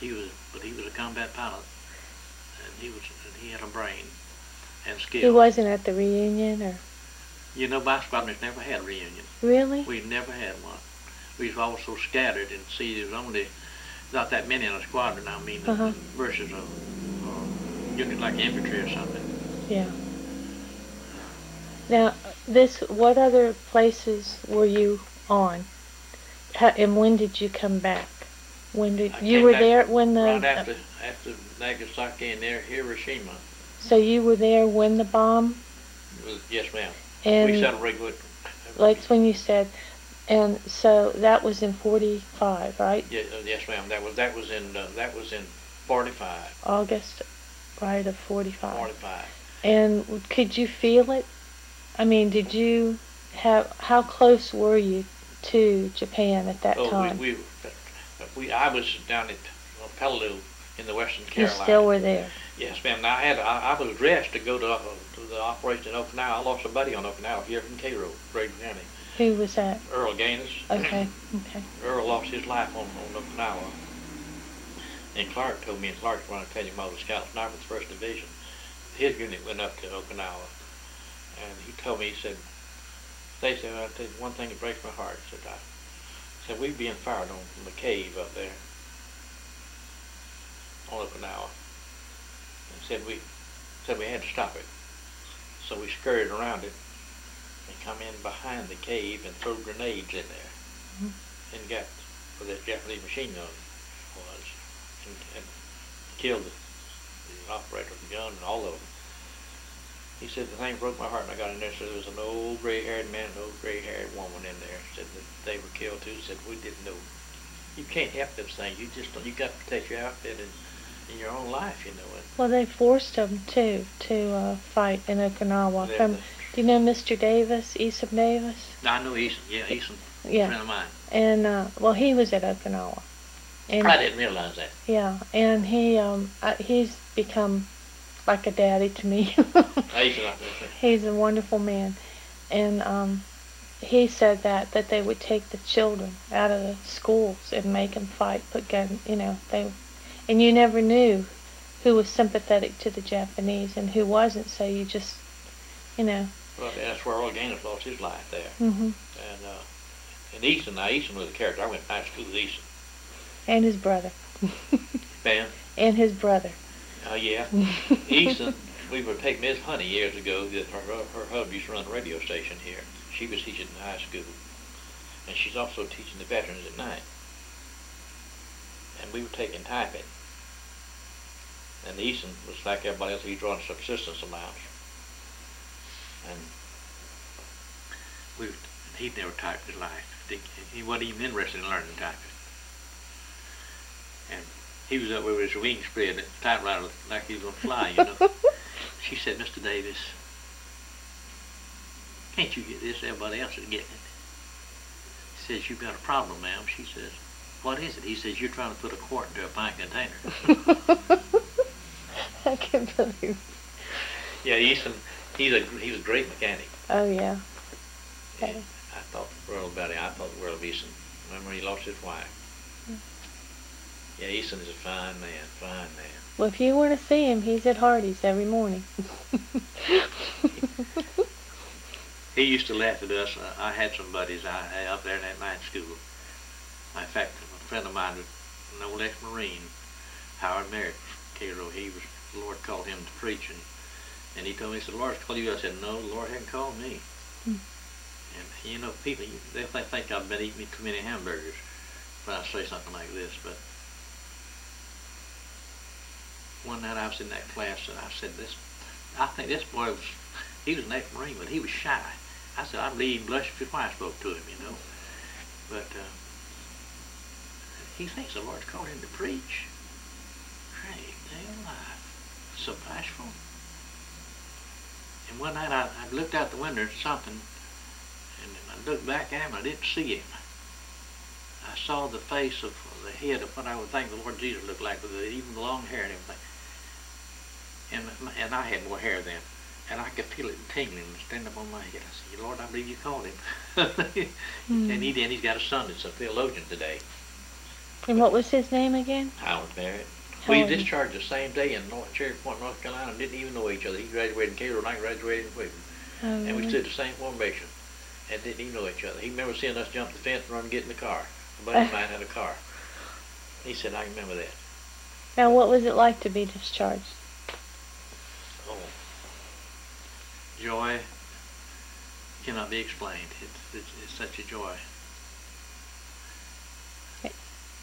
He was a combat pilot, and he had a brain and skill. He wasn't at the reunion, or? My squadron's never had a reunion. Really? We never had one. We was all so scattered, and see, there was only not that many in a squadron. Versus a unit like infantry or something. Yeah. Now, what other places were you on? And when did you come back? You were there when the... Right after Nagasaki and Hiroshima. So you were there when the bomb? Yes, ma'am. And we celebrated with... Like when you said... And so that was in 45, right? Yes, ma'am. That was in 45. August, right, of 45. 45. And could you feel it? I mean, how close were you to Japan at that time? I was down at Peleliu in the Western Carolinas. You still were there? Yes, ma'am. Now I was dressed to go to the operation in Okinawa. I lost a buddy on Okinawa here from Cairo, Grady County. Who was that? Earl Gaines. Okay. Okay. Earl lost his life on Okinawa. And Clark told me, and Clark's when I tell you, I was a scout sniper, the 1st Division. His unit went up to Okinawa, and he told me, he said, Stacy, I'll tell you one thing that breaks my heart. He said, we being fired on from the cave up there on Okinawa. And said we had to stop it. So we scurried around it and come in behind the cave and throw grenades in there. Mm-hmm. And got where that Japanese machine gun was and killed the operator of the gun and all of them. He said the thing broke my heart, and I got in there and said there was an old gray-haired man and an old gray-haired woman in there. Said that they were killed too. Said we didn't know. You can't help those things. You got to protect your outfit and your own life, you know. Well, they forced them to fight in Okinawa. Do you know Mr. Davis, Eason Davis? I know Eason. Yeah, Eason. Yeah. A friend of mine. And well, he was at Okinawa. And I didn't realize that. Yeah, and he's become like a daddy to me. He's a wonderful man, and he said that they would take the children out of the schools and make them fight, put guns, and you never knew who was sympathetic to the Japanese and who wasn't. So you just, Well, that's where Earl Gaines lost his life there. Mm-hmm. And Eason was a character. I went to high school with Eason. And his brother. Man. And his brother. Oh, yeah. Eason, we were taking Miss Honey years ago. Her husband used to run a radio station here. She was teaching in high school. And she's also teaching the veterans at night. And we were taking typing. And Eason was like everybody else. He was drawing subsistence allowance. And he'd never typed his life. He wasn't even interested in learning typing. And he was up with his wings spread, and typewriter like he was going to fly, She said, Mr. Davis, can't you get this? Everybody else is getting it. He says, you've got a problem, ma'am. She says, what is it? He says, you're trying to put a quart into a pint container. I can't believe. Yeah, Easton, he's a great mechanic. Oh, yeah. Okay. I thought the world about him. I thought the world of Easton. Remember, he lost his wife. Yeah, Easton is a fine man. Well, if you want to see him, he's at Hardee's every morning. He used to laugh at us. I had some buddies up there in that night school. In fact, a friend of mine, an old ex-Marine, Howard Merritt, Cairo, the Lord called him to preach, and he told me, he said, the Lord's called you. I said, no, the Lord hadn't called me. And, people, they think I've been eating too many hamburgers when I say something like this, but one night I was in that class, and I said, I think this boy he was an ex-Marine, but he was shy. I said, I'd believe he'd blush if his wife spoke to him, But he thinks the Lord's called him to preach. Great day of life. So bashful. And one night I looked out the window at something, and I looked back at him, and I didn't see him. I saw the face of the head of what I would think the Lord Jesus looked like, with even the long hair and everything. And I had more hair then. And I could feel it tingling and stand up on my head. I said, Lord, I believe you called him. And he's got a son that's a theologian today. And what was his name again? Howard Merritt. We discharged the same day in Cherry Point, North Carolina, and didn't even know each other. He graduated in Cairo, and I graduated in Cleveland. And we stood the same formation and didn't even know each other. He remember seeing us jump the fence and run and get in the car. A buddy of mine had a car. He said, I remember that. Now, what was it like to be discharged? Oh, joy cannot be explained. It's such a joy.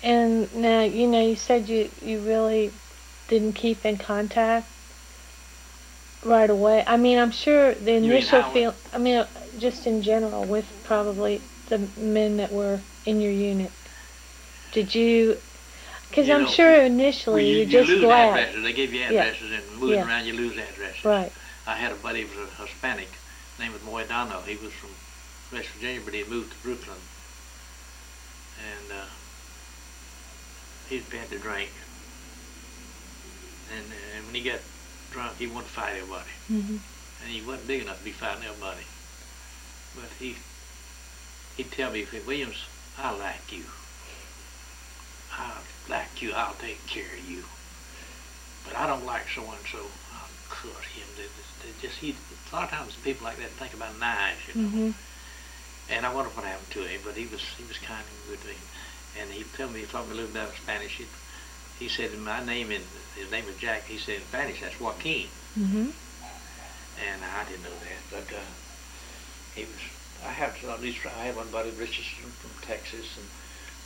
And now, you said you really didn't keep in contact right away. I mean, I'm sure the initial just in general, with probably the men that were in your unit. Did you, because I'm sure initially you just lose glad. Addresses. They give you addresses, and moving around you lose addresses. Right. I had a buddy who was a Hispanic, named Moedano. He was from West Virginia, but he had moved to Brooklyn. And he'd been to drink. And when he got drunk, he wanted to fight everybody. Mm-hmm. and he wasn't big enough to be fighting everybody. But he'd tell me, Williams, I like you. I'll take care of you. But I don't like so-and-so. I'll cut him. A lot of times people like that think about knives, you know. Mm-hmm. And I wonder what happened to him, but he was kind and good to him. And he taught me a little bit about Spanish. He said his name was Jack. He said in Spanish that's Joaquin. Mm-hmm. And I didn't know that, but he was. I had one buddy, Richardson from Texas, and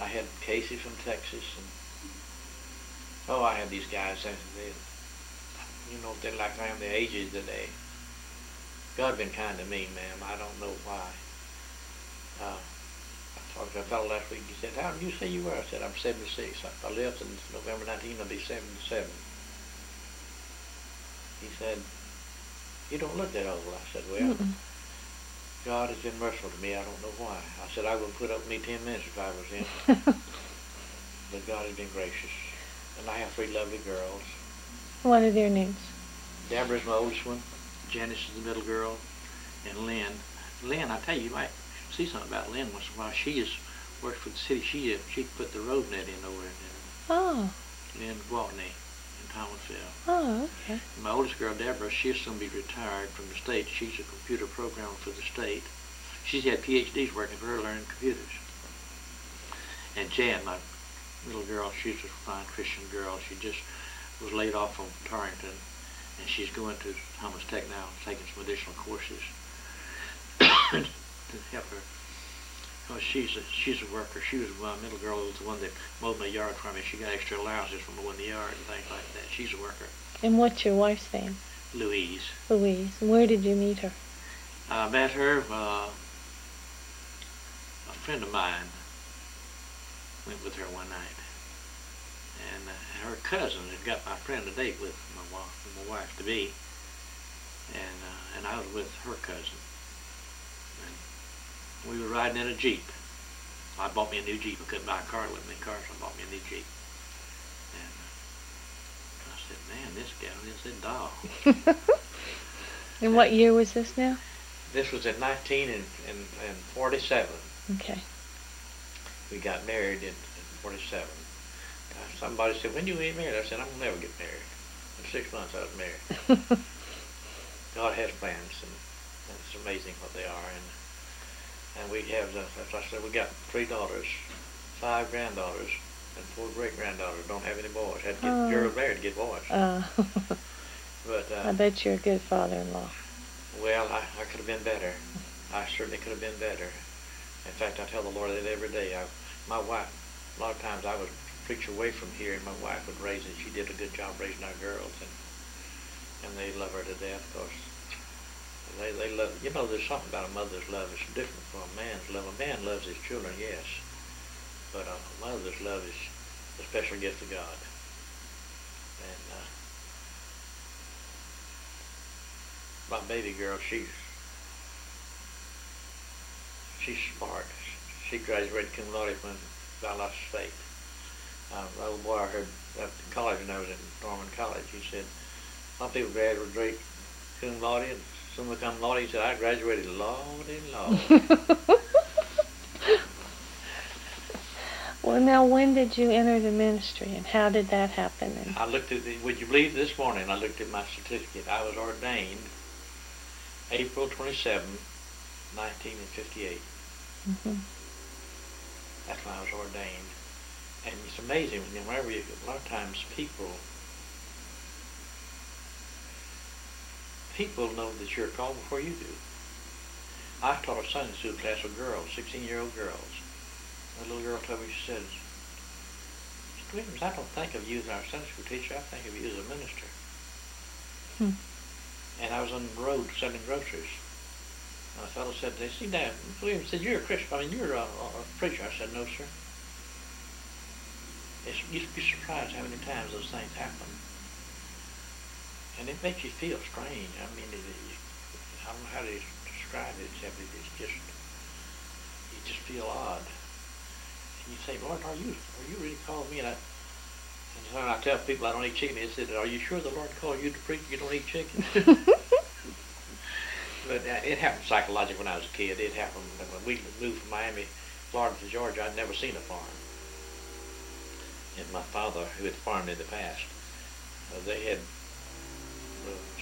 I had Casey from Texas, and I had these guys. They're like around the ages today. God's been kind to me, ma'am. I don't know why. I talked to a fellow last week. He said, "How did you say you were?" I said, "I'm 76. I lived in November 19. I'll be 77." He said, "You don't look that old." I said, "Well, God has been merciful to me. I don't know why." I said, "I wouldn't put up with me 10 minutes if I was him." But God has been gracious. And I have 3 lovely girls. What are their names? Deborah's my oldest one. Janice is the middle girl. And Lynn. Lynn, I tell you, you might see something about Lynn once in a while. She works for the city. She put the road net in over in Lynn Gwaltney in Thomasville. Oh, okay. My oldest girl, Deborah, she's going to be retired from the state. She's a computer programmer for the state. She's had PhDs working for her learning computers. And Jan, my little girl, she's a fine Christian girl. She just was laid off from Torrington, and she's going to Thomas Tech now, taking some additional courses to help her. Oh, she's a worker. She was my middle girl, was the one that mowed my yard for me. She got extra allowances from mowing the yard and things like that. She's a worker. And what's your wife's name? Louise. Louise. Where did you meet her? I met her, a friend of mine went with her one night. And her cousin had got my friend to date with my wife to be. And I was with her cousin. We were riding in a Jeep. I bought me a new Jeep. I couldn't buy a car with me, so I bought me a new Jeep. And I said, "Man, this gal is a doll." And what year was this now? This was in 1947. Okay. We got married in 47. Somebody said, "When do you get married?" I said, "I'm gonna never get married." In 6 months, I was married. God has plans, and it's amazing what they are. And we have, as I said, we got 3 daughters, 5 granddaughters, and 4 great-granddaughters. Don't have any boys. Had to get girls married to get boys. But I bet you're a good father-in-law. Well, I could have been better. I certainly could have been better. In fact, I tell the Lord that every day. My wife, a lot of times I would preach away from here, and my wife would raise it. She did a good job raising our girls, and they love her to death, because they love, there's something about a mother's love. It's different from a man's love. A man loves his children, yes, but a mother's love is a special gift of God. And my baby girl, she's smart. She graduated cum laude from Valdosta State. The old boy I heard at college when I was in Norman College, he said, "Some people graduate cum laude, and some of them cum laude." He said, "I graduated Lord and Lord." Well, now, when did you enter the ministry, and how did that happen? And I looked at would you believe this morning, I looked at my certificate. I was ordained April 27, 1958. Mm-hmm. That's when I was ordained. And it's amazing, whenever a lot of times people know that you're called before you do. I taught a Sunday school class of girls, 16-year-old girls. A little girl told me, she says, "Mr. Williams, I don't think of you as our Sunday school teacher. I think of you as a minister." And I was on the road selling groceries. And a fellow said, "They see that, Mr. Williams said, you're a Christian. I mean, you're a preacher." I said, "No, sir." You'd be surprised how many times those things happen. And it makes you feel strange. I mean, I don't know how to describe it, except it's just, you just feel odd. And you say, "Lord, are you really called me?" And so I tell people I don't eat chicken. They said, "Are you sure the Lord called you to preach? You don't eat chicken?" But it happened psychologically when I was a kid. It happened when we moved from Miami, Florida to Georgia. I'd never seen a farm. And my father, who had farmed in the past, they had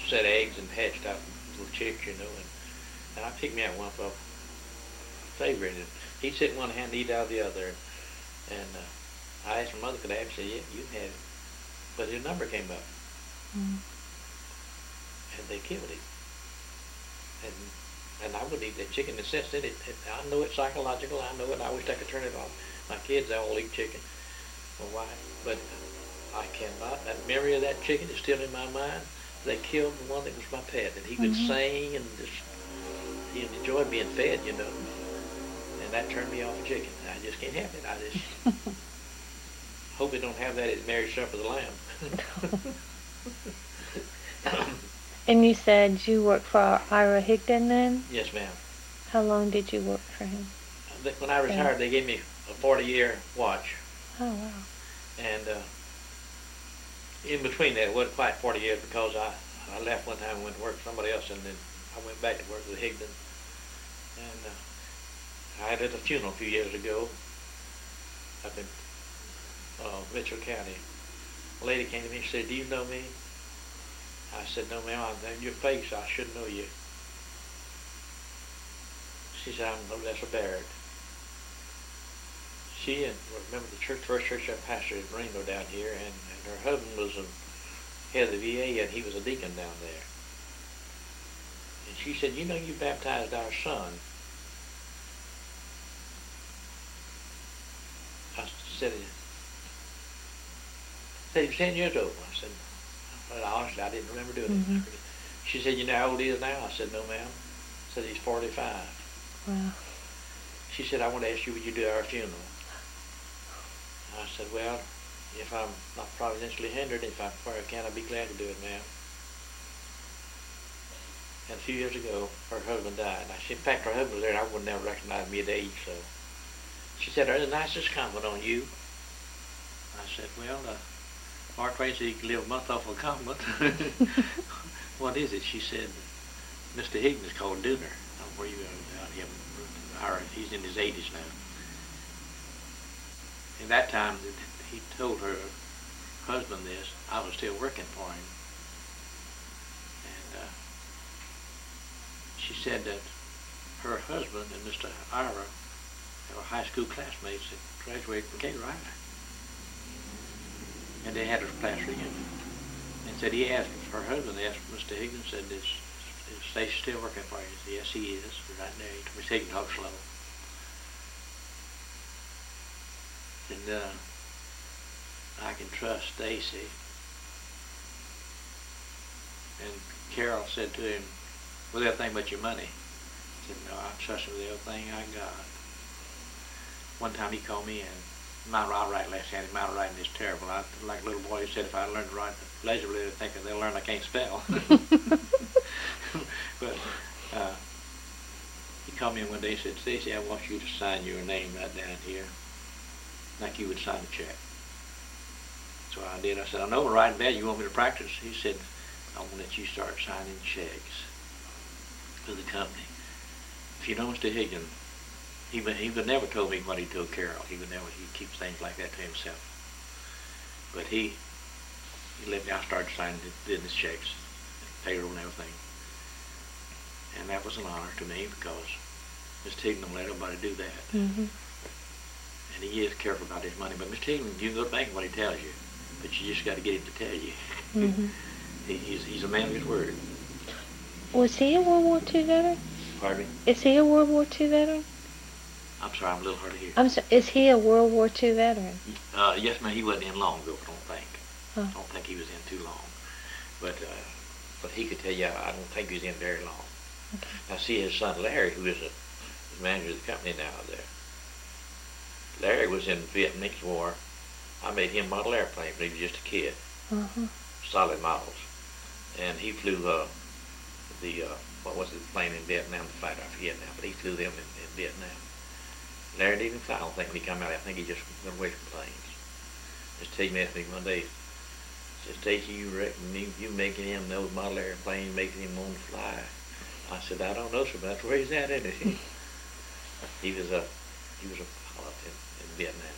set eggs and hatched out little chicks, and I picked me out one for a favorite. And he'd sit in one hand and eat out of the other. And I asked my mother, could I have it? She said, yeah, you can have it. But his number came up. And they killed him. And I wouldn't eat that chicken. And since then, I know it's psychological. I know it. And I wish I could turn it off. My kids, they all eat chicken. My wife. But I cannot. That memory of that chicken is still in my mind. They killed the one that was my pet. And he would sing and he enjoyed being fed, And that turned me off of chicken. I just can't have it. I just hope they don't have that at Mary's Supper of the Lamb. And you said you worked for Ira Higdon then? Yes, ma'am. How long did you work for him? When I retired, they gave me a 40-year watch. Oh, wow. And in between that, it wasn't quite 40 years because I left one time and went to work for somebody else, and then I went back to work with Higdon. And I had at a funeral a few years ago up in Mitchell County. A lady came to me and said, do you know me? I said, no, ma'am, I've known your face. I should know you. She said, I'm no less a Barrett. She and remember the first church I pastored in Reno down here, and her husband was a head of the VA, and he was a deacon down there. And she said, you baptized our son. I said, he was 10 years old. I said, well, honestly, I didn't remember doing it. She said, you know how old he is now? I said, no, ma'am. I said, he's 45. Wow. She said, I want to ask you, would you do our funeral? I said, well, if I'm not providentially hindered, if I can, I'd be glad to do it, ma'am. And a few years ago, her husband died. In fact, her husband was there, and I would never recognize me at age, so. She said, there's the nicest compliment on you. I said, well, Mark Twain said you can live a month off a compliment. What is it? She said, Mr. Higdon is called Dooner. I don't know where you got him. He's in his 80s now. In that time, he told her husband this. I was still working for him. And she said that her husband and Mr. Ira were high school classmates that graduated from Cato Ira. And they had a class reunion. And said he asked her husband, asked Mr. Higdon, said, is Stacy still working for you? He said, yes, he is. Right there. He told me, Higdon, talk slow. And I can trust Stacy. And Carol said to him, with everything but your money. He said, no, I trust him with everything I got. One time he called me and I write left-handed. My writing is terrible. Like a little boy said, if I learned to write legibly, they'd think they'll learn I can't spell. But he called me one day and said, Stacy, I want you to sign your name right down here, like you would sign a check. So I did. I said, I know we're writing bad. You want me to practice? He said, I want to let you start signing checks for the company. If you know Mr. Higdon, he would never told me what he told Carol. He keeps things like that to himself. But he let me, I started signing business checks, payroll and everything. And that was an honor to me because Mr. Higdon don't let nobody do that. And he is careful about his money. But Mr. Higdon, you can go to the bank and what he tells you, but you just got to get him to tell you. He's a man of his word. Was he a World War II veteran? Pardon me? Is he a World War II veteran? I'm sorry, I'm a little hard to hear. I'm sorry, is he a World War II veteran? Yes, ma'am. He wasn't in long ago, I don't think. Huh. I don't think he was in too long. But he could tell you, I don't think he was in very long. Okay. Now, see his son Larry, who is the manager of the company now there. Larry was in the Vietnamese War. I made him model airplanes when he was just a kid. Solid models. And he flew what was the plane in Vietnam, the fighter, I forget now, but he flew them in Vietnam. Larry didn't even fly, I don't think, when he came out. I think he just went away from planes. Just Tig asked me one day, said, Stacy, you reckon you making him those model airplanes, making him want to fly? I said, I don't know so much. Where he's at, isn't he? He was a pilot in Vietnam.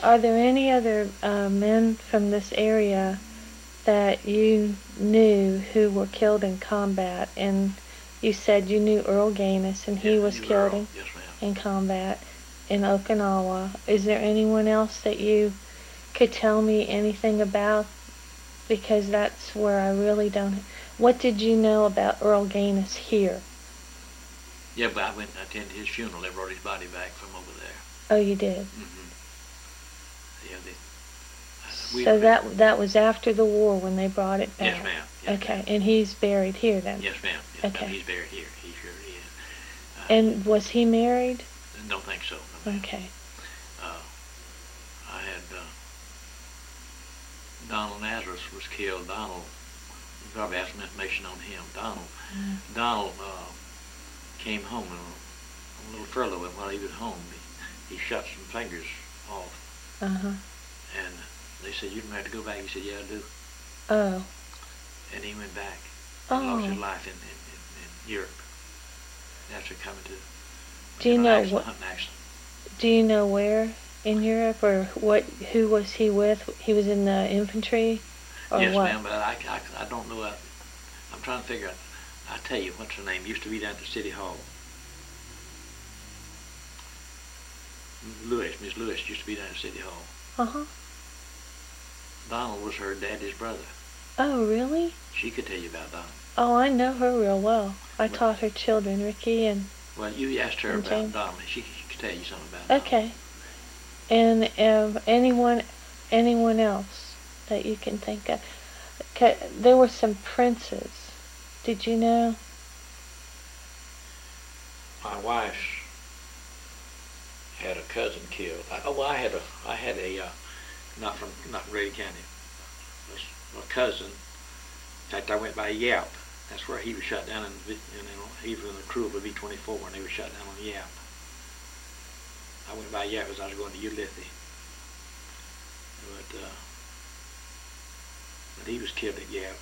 Are there any other men from this area that you knew who were killed in combat? And you said you knew Earl Gaines, and he was killed in combat in Okinawa. Is there anyone else that you could tell me anything about? Because that's where I really don't. What did you know about Earl Gaines here? Yeah, but I went and attended his funeral. They brought his body back from over there. Oh, you did? Mm-hmm. Yeah, so that was after the war when they brought it back? Yes, ma'am. Yes, okay, ma'am. And he's buried here then? Yes, ma'am. Yes, okay. Ma'am. He's buried here. He sure is. And was he married? Don't think so. No, okay. I had Donald Nazareth was killed. Donald, you probably have some information on him. Donald came home on a little furlough, and while he was home, he shot some fingers off. And they said, you don't have to go back. He said, yeah, I do. Oh. And he went back and lost his life in Europe after coming to Do you know where in Europe, or who was he with? He was in the infantry, or yes, what? Yes, ma'am, but I don't know. I'm trying to figure out. I'll tell you, what's her name? Used to be down at the City Hall. Miss Lewis used to be down at City Hall. Donald was her daddy's brother. Oh, really? She could tell you about Donald. Oh, I know her real well. I taught her children, Ricky and. Well, you asked her about James. Donald. She could tell you something about Donald. Okay. And anyone else that you can think of? There were some princes. Did you know? My wife had a cousin killed. I had a not from Grady County. A cousin. In fact, I went by Yap. That's where he was shot down he was in the crew of a B-24, and they were shot down on Yap. I went by Yap as I was going to Ulithi. But he was killed at Yap.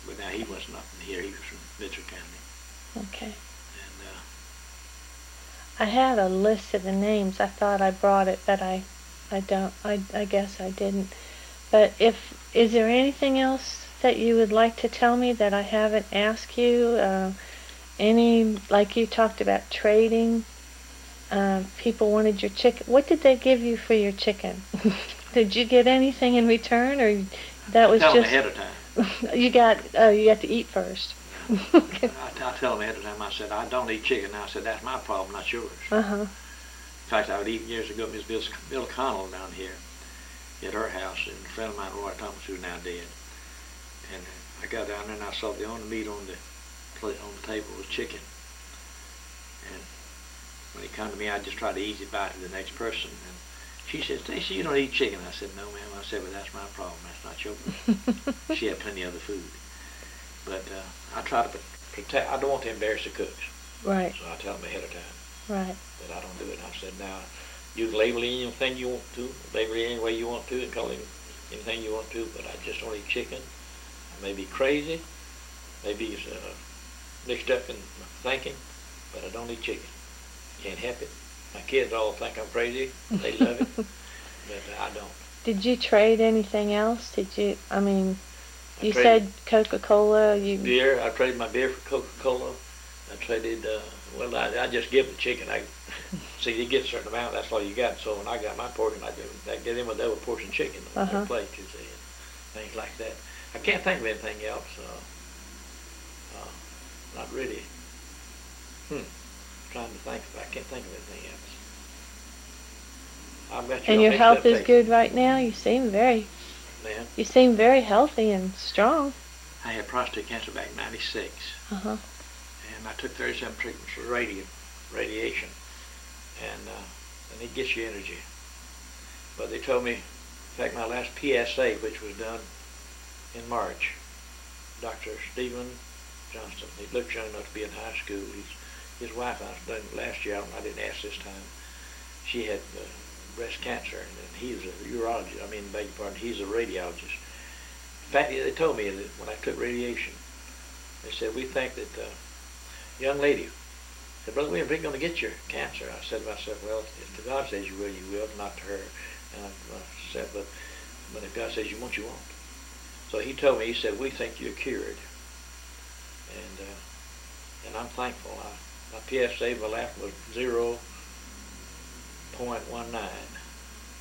But now he was not from here. He was from Mitchell County. Okay. And I had a list of the names. I thought I brought it, but I don't. I guess I didn't. But is there anything else that you would like to tell me that I haven't asked you? Like you talked about trading. People wanted your chicken. What did they give you for your chicken? Did you get anything in return, or that was just ahead of time? you have to eat first. I tell them ahead of time. I said, I don't eat chicken. I said, that's my problem, not yours. In fact, I would eat years ago. Miss Bill Connell down here at her house, and a friend of mine, Roy Thomas, who's now dead. And I got down there and I saw the only meat on the table was chicken. And when he come to me, I just tried to easy bite to the next person. And she said, Stacy, you don't eat chicken. I said, no, ma'am. I said, well, that's my problem. That's not yours. She had plenty of other food. But I try to protect. I don't want to embarrass the cooks. Right. So I tell them ahead of time. Right. But I don't do it. I said, now, you can label anything you want to, label it any way you want to, and call it anything you want to, but I just don't eat chicken. I may be crazy, maybe it's mixed up in thinking, but I don't eat chicken. Can't help it. My kids all think I'm crazy. They love it, but I don't. Did you trade anything else? You said Coca-Cola. Beer. I traded my beer for Coca-Cola. I traded, I just give the chicken. See, you get a certain amount, that's all you got. So when I got my portion, I get in with double portion chicken on their plate, you see, and things like that. I can't think of anything else. Not really. Trying to think. I can't think of anything else. And your health is good right now? You seem very healthy and strong. I had prostate cancer back in '96. And I took 37 treatments for radiation. And it gets you energy. But they told me, in fact, my last PSA, which was done in March, Dr. Stephen Johnston, he looked young enough to be in high school. His wife, I was done last year, I didn't ask this time, she had breast cancer, and he was a urologist, beg your pardon, he's a radiologist. In fact, they told me that when I took radiation, they said, we think that young lady said, Brother Williams, you're going to get your cancer. I said to myself, well, if God says you will, not to her. And I said, but if God says you won't, you won't. So he told me, he said, we think you're cured. And I'm thankful. My PSA, my last was 0.19.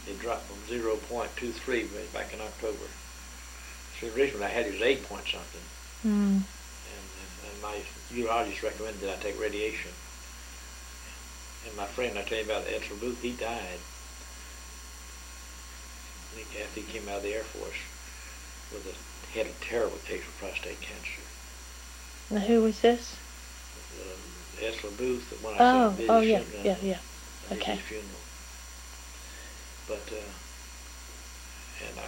It dropped from 0.23 back in October. So the reason I had it was 8 point something. And my urologist recommended that I take radiation. And my friend I tell you about, Ed Booth, he died after he came out of the Air Force had a terrible case of prostate cancer. Now who was this? Esler Booth, the one I said yeah. Okay. His funeral. But and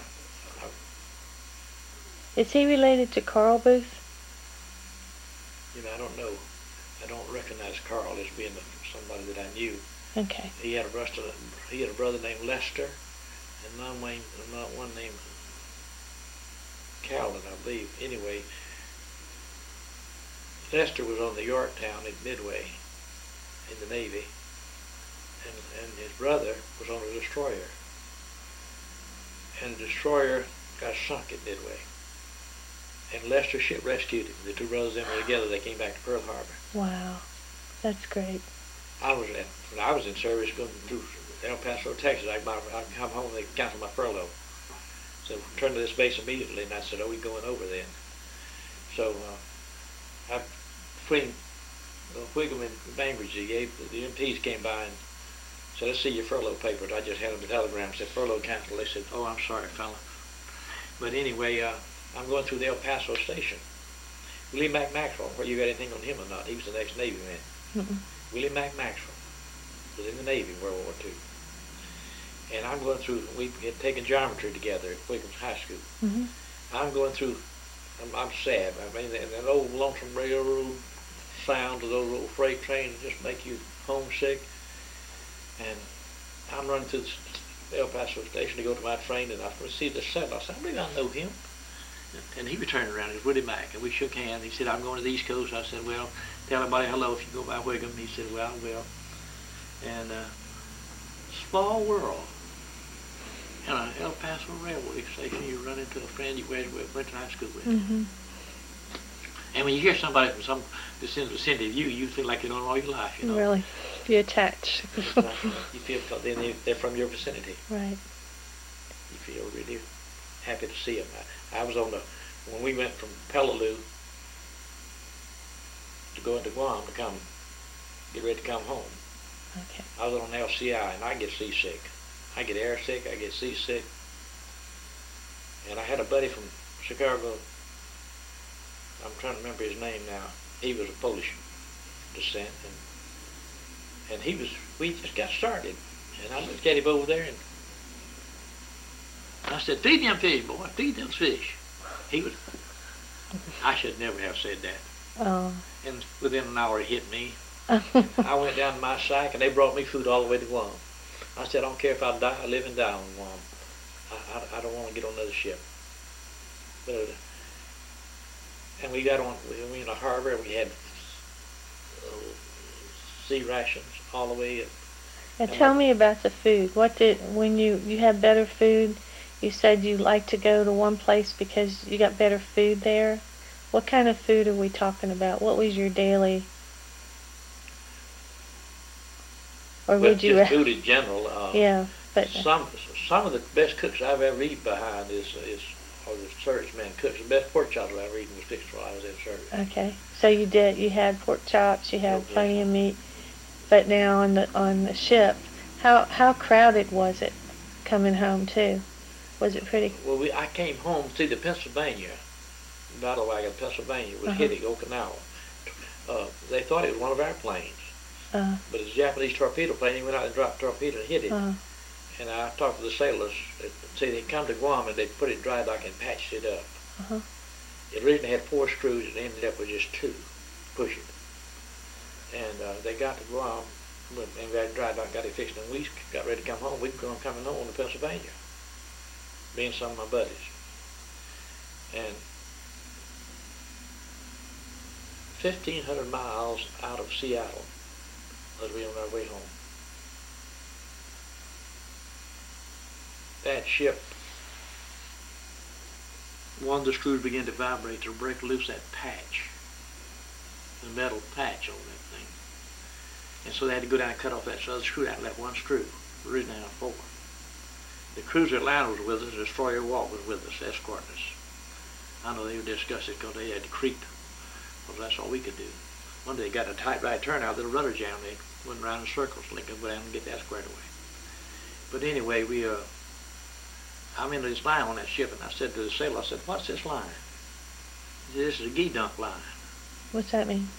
is he related to Carl Booth? I don't know. I don't recognize Carl as being somebody that I knew. Okay. He had a brother named Lester, and not one named Calvin, I believe. Anyway, Lester was on the Yorktown at Midway in the Navy, and his brother was on a destroyer. And the destroyer got sunk at Midway. And Lester ship rescued him. The two brothers were together. They came back to Pearl Harbor. Wow, that's great. When I was in service going through El Paso, Texas, I'd come home and they canceled my furlough. So turn to this base immediately, and I said, "Oh, we're going over then." So between Whigham and Bainbridge, the MPs came by and said, "Let's see your furlough papers." I just handed them a telegram and said, "Furlough canceled." They said, "Oh, I'm sorry, fella." But anyway, I'm going through the El Paso station. Willie Mac Maxwell, whether you got anything on him or not, he was the ex-Navy man. Willie Mac Maxwell was in the Navy in World War II. And I'm going through, we had taken geometry together at Whigham's High School. I'm going through, I'm sad. I mean, that old lonesome railroad sound of those old freight trains just make you homesick. And I'm running through the El Paso station to go to my train, and I received a settle. I said, I believe I know him. And he returned around. It was Willie Mack, and we shook hands. He said, I'm going to the East Coast. I said, well, tell everybody hello if you go by Whigham. He said, well, I will. And small world. And an El Paso railway station, you run into a friend you went to high school with. And when you hear somebody from some that's in the vicinity of you, you feel like you know them all your life, you know. Really, be attached. You feel because they're from your vicinity. Right. You feel really happy to see them. I was on when we went from Peleliu to go into Guam to get ready to come home. Okay. I was on LCI, and I get seasick. I get air sick, I get seasick. And I had a buddy from Chicago, I'm trying to remember his name now. He was of Polish descent, and we just got started. And I looked at him over there, and I said, feed them fish, boy, feed them fish. I should never have said that. And within an hour, he hit me. I went down to my shack, and they brought me food all the way to Guam. I said, I don't care if I die, I live and die on Guam. I don't want to get on another ship. But, and we got on, we were in a harbor, and we had sea rations all the way. Now tell me about the food. When you had better food, you said you like to go to one place because you got better food there. What kind of food are we talking about? What was your daily? Or would you? Just food in general. Yeah, but some of the best cooks I've ever eaten behind are the servicemen cooks. The best pork chops I've ever eaten was fixed while I was in service. Okay, so you had pork chops, you had plenty of meat, but now on the ship, how crowded was it coming home too? Was it pretty? Well, I came home through the Pennsylvania, battle wagon, Pennsylvania. It was hitting Okinawa. They thought it was one of our planes. But it's a Japanese torpedo plane. He went out and dropped a torpedo and hit it. And I talked to the sailors. Say they come to Guam and they put it in dry dock and patched it up. It originally had 4 screws and ended up with just 2 pushing. And they got to Guam and got dry dock, got it fixed, and we got ready to come home. We were coming home to Pennsylvania, me and some of my buddies. And 1,500 miles out of Seattle as we on our way home. That ship, one of the screws began to vibrate to break loose that patch, the metal patch on that thing. And so they had to go down and cut off that other screw out, left one screw, written out of 4. The cruiser line was with us, the destroyer Walt was with us, escorting us. I know they were discussing it because they had to creep, because that's all we could do. One day they got a tight right turn out, the rudder jammed, they went around in circles, so they could go down and get that squared away. But anyway, I'm in this line on that ship, and I said to the sailor, I said, "What's this line?" He said, "This is a gee dunk line." What's that mean?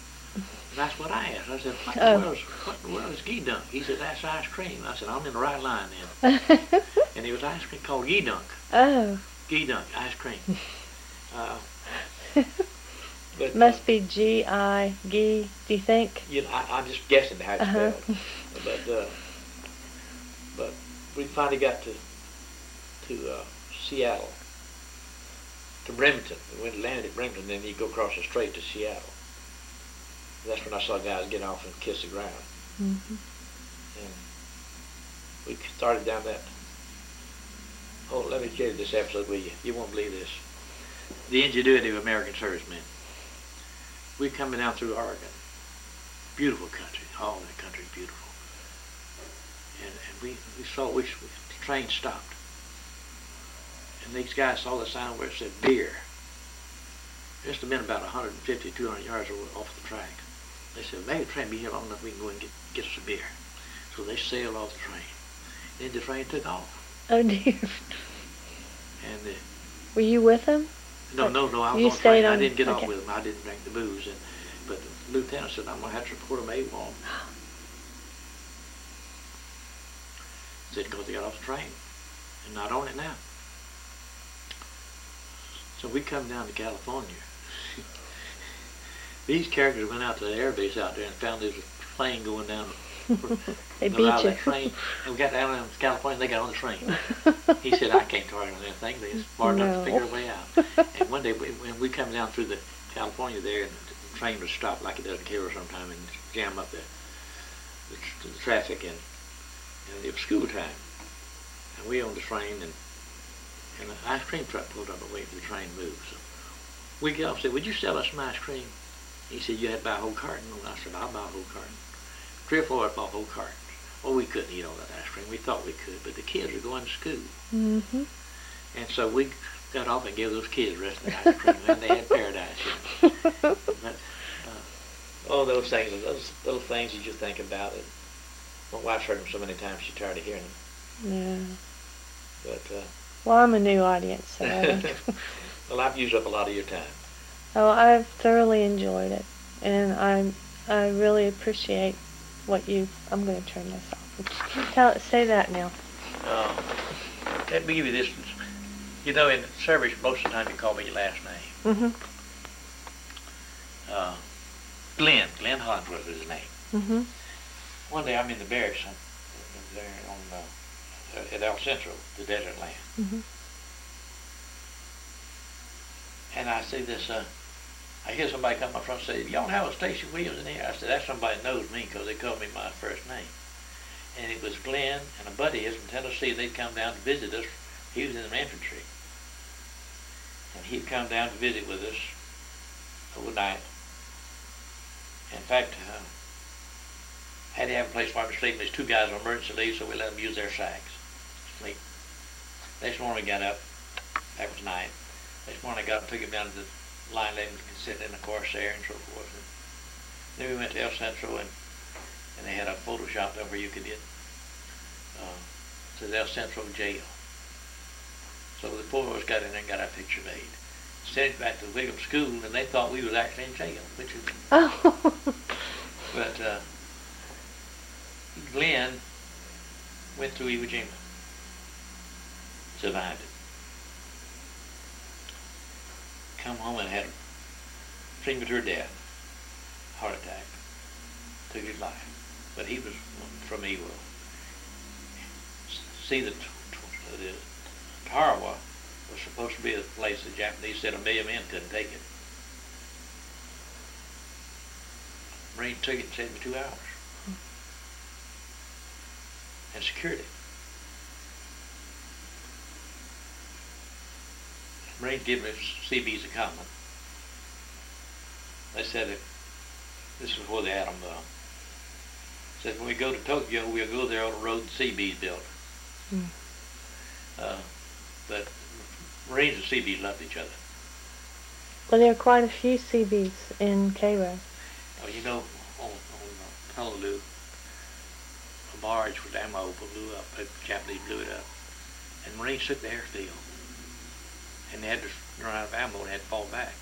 That's what I asked. I said, what in the world is gee dunk? He said, "That's ice cream." I said, "I'm in the right line then." And it was ice cream called gee dunk. Oh. Gee dunk, ice cream. But, must be G-I-G, do you think? You know, I'm just guessing how it's spelled. But we finally got to Seattle, to Bremerton. We went and landed at Bremerton, then you go across the strait to Seattle. That's when I saw guys get off and kiss the ground. Mm-hmm. And we started down that. Oh, let me tell you this episode with you. You won't believe this. The ingenuity of American servicemen. We're coming down through Oregon. Beautiful country. All that country is beautiful. And we saw, the train stopped. And these guys saw the sign where it said beer. It must have been about 150, 200 yards off the track. They said, maybe the train will be here long enough we can go and get us a beer. So they sailed off the train. Then the train took off. Oh dear. And were you with them? No, I was on the train. I didn't get off with them. I didn't drink the booze. But the lieutenant said, "I'm going to have to report them AWOL." Said, because they got off the train and not on it now. So we come down to California. These characters went out to the air base out there and found there was a plane going down. They beat you. That train, and we got down in California, they got on the train. He said, "I can't target on anything. They smart enough to figure a way out." And one day, when we come down through the California there, and the train was stopped like it does in Cairo sometime and jam up the traffic, and it was school time. And we on the train, and an ice cream truck pulled up and waited for the train to move. So we get off and said, "Would you sell us some ice cream?" He said, "You had to buy a whole carton." And I said, "I'll buy a whole carton." 3 or 4 of us bought whole cartons. Well, we couldn't eat all that ice cream. We thought we could, but the kids were going to school. Mm-hmm. And so we got off and gave those kids the rest of the ice cream, and they had paradise. But, all those things, those little things you just think about. And my wife's heard them so many times she's tired of hearing them. Yeah. But well, I'm a new audience, so well, I've used up a lot of your time. Oh, I've thoroughly enjoyed it, and I really appreciate what you. I'm going to turn this off. Say that now. Let me give you this. You know, in service, most of the time you call me your last name. Mm-hmm. Glenn Hollingsworth is his name. Mm-hmm. One day I'm in the barracks there at El Centro, the desert land. Mm-hmm. And I see this, I hear somebody come up front and say, "Y'all have a Stacy Williamson in here?" I said, "That's somebody that knows me because they called me my first name." And it was Glenn and a buddy of his from Tennessee. They'd come down to visit us. He was in the infantry. And he'd come down to visit with us overnight. In fact, had to have a place for him to sleep. There's 2 guys on emergency leave, so we let them use their sacks to sleep. Next morning we got up. That was night. Next morning I got up and took him down to the line, let him sit in the Corsair and so forth. And then we went to El Centro, and they had a Photoshop there where you could get, it says El Centro Jail. So the 4 of us got in there and got our picture made. Sent it back to the Williams School, and they thought we was actually in jail, which is. Oh. But Glenn went through Iwo Jima, survived it. Come home and had a premature death, heart attack, took his life. But he was from Iwo. See, the Tarawa was supposed to be a place the Japanese said 1 million men couldn't take it. Marines took it in 72 hours and secured it. Marines gave me CB's a comment. They said that this is before the atom bomb. Said when we go to Tokyo, we'll go there on the road the CB's built. But Marines and CB's loved each other. Well, there are quite a few CBs in Cairo. Oh, you know, on Honolulu, a barge with ammo blew up. The Japanese blew it up, and Marines took the airfield, and they had to run out of ammo and had to fall back.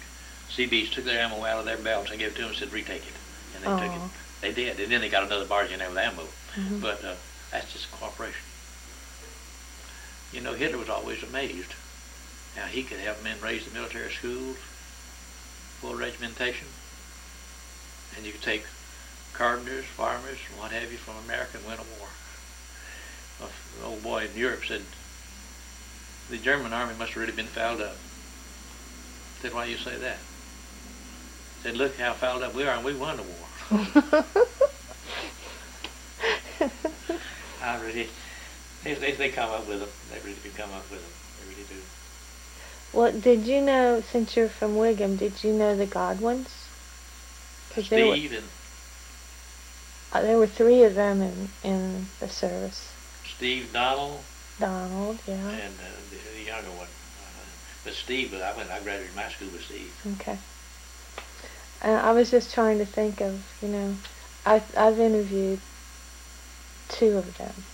CBs took their ammo out of their belts and gave it to them and said, retake it. And they took it. They did. And then they got another barge in there with ammo. But that's just cooperation. You know, Hitler was always amazed. Now, he could have men raised in military schools, full regimentation, and you could take carpenters, farmers, and what have you from America and win a war. An old boy in Europe said, the German army must have really been fouled up. I said, why do you say that? I said, look how fouled up we are, and we won the war. I really, they come up with them. They really do come up with them. They really do. Well, did you know, since you're from Wiggum, did you know the Godwins? Steve and... there were 3 of them in the service. Steve, Donald, yeah. And the younger one. But Steve, I graduated my school with Steve. Okay. I was just trying to think of, you know, I've interviewed 2 of them,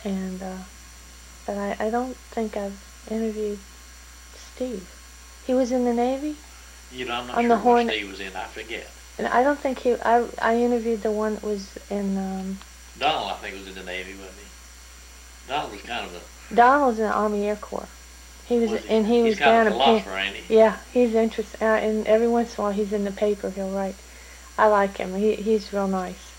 and but I don't think I've interviewed Steve. He was in the Navy? You know, I'm not sure what Steve was in. I forget. And I don't think he. I interviewed the one that was in. Donald, I think, was in the Navy, wasn't he? Donald was kind of the... Donald's in the Army Air Corps. He was he? And he he's was kind down of a philosopher, ain't he? Yeah, he's interesting. And every once in a while, he's in the paper. He'll write. I like him. He's real nice.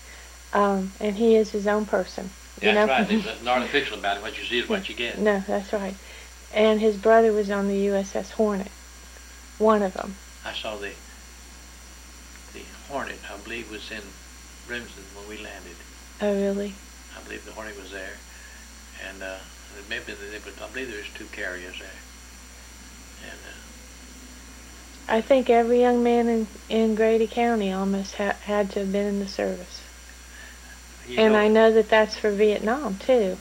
And he is his own person. Yeah, that's right. There's nothing artificial about it. What you see is what you get. No, that's right. And his brother was on the USS Hornet. One of them. I saw the Hornet, I believe, was in Brimson when we landed. Oh, really? I believe the Hornet was there. And maybe I believe there's 2 carriers there. And I think every young man in Grady County almost had to have been in the service. And I know that that's for Vietnam too.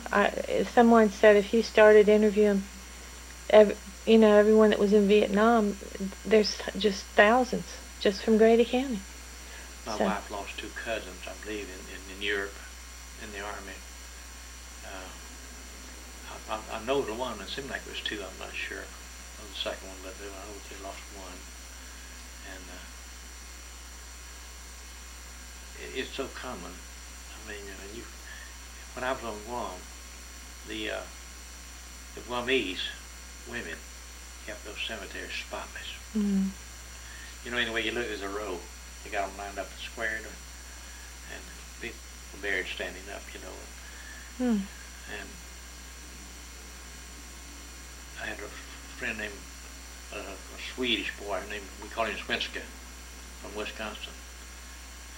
Someone said if you started interviewing, everyone that was in Vietnam, there's just thousands just from Grady County. My wife lost 2 cousins, I believe, in Europe, in the Army. I know the one. It seemed like it was 2. I'm not sure of the second one, but I know they lost 1. And it's so common. I mean, when I was on Guam, the Guamese women kept those cemeteries spotless. Mm. You know, anyway you look, there's a row. They got them lined up and squared, and people buried standing up, you know. Mm. And I had a friend named, a Swedish boy named, we call him Svenska, from Wisconsin.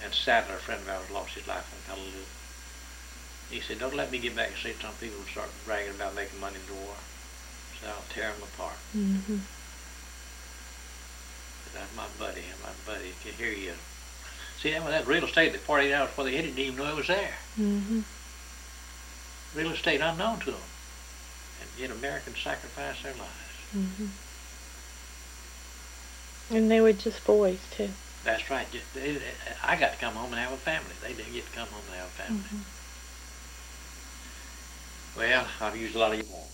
And Sadler, a friend of ours, lost his life in Honolulu. He said, don't let me get back and see some people and start bragging about making money in the war. So I'll tear them apart. Mm-hmm. That's my buddy. Here he is. See, that real estate, that 48 hours before they hit it, didn't even know it was there. Mm-hmm. Real estate unknown to them. And yet Americans sacrificed their lives. Mm-hmm. And they were just boys, too. That's right. I got to come home and have a family. They didn't get to come home and have a family. Mm-hmm. Well, I've used a lot of your time.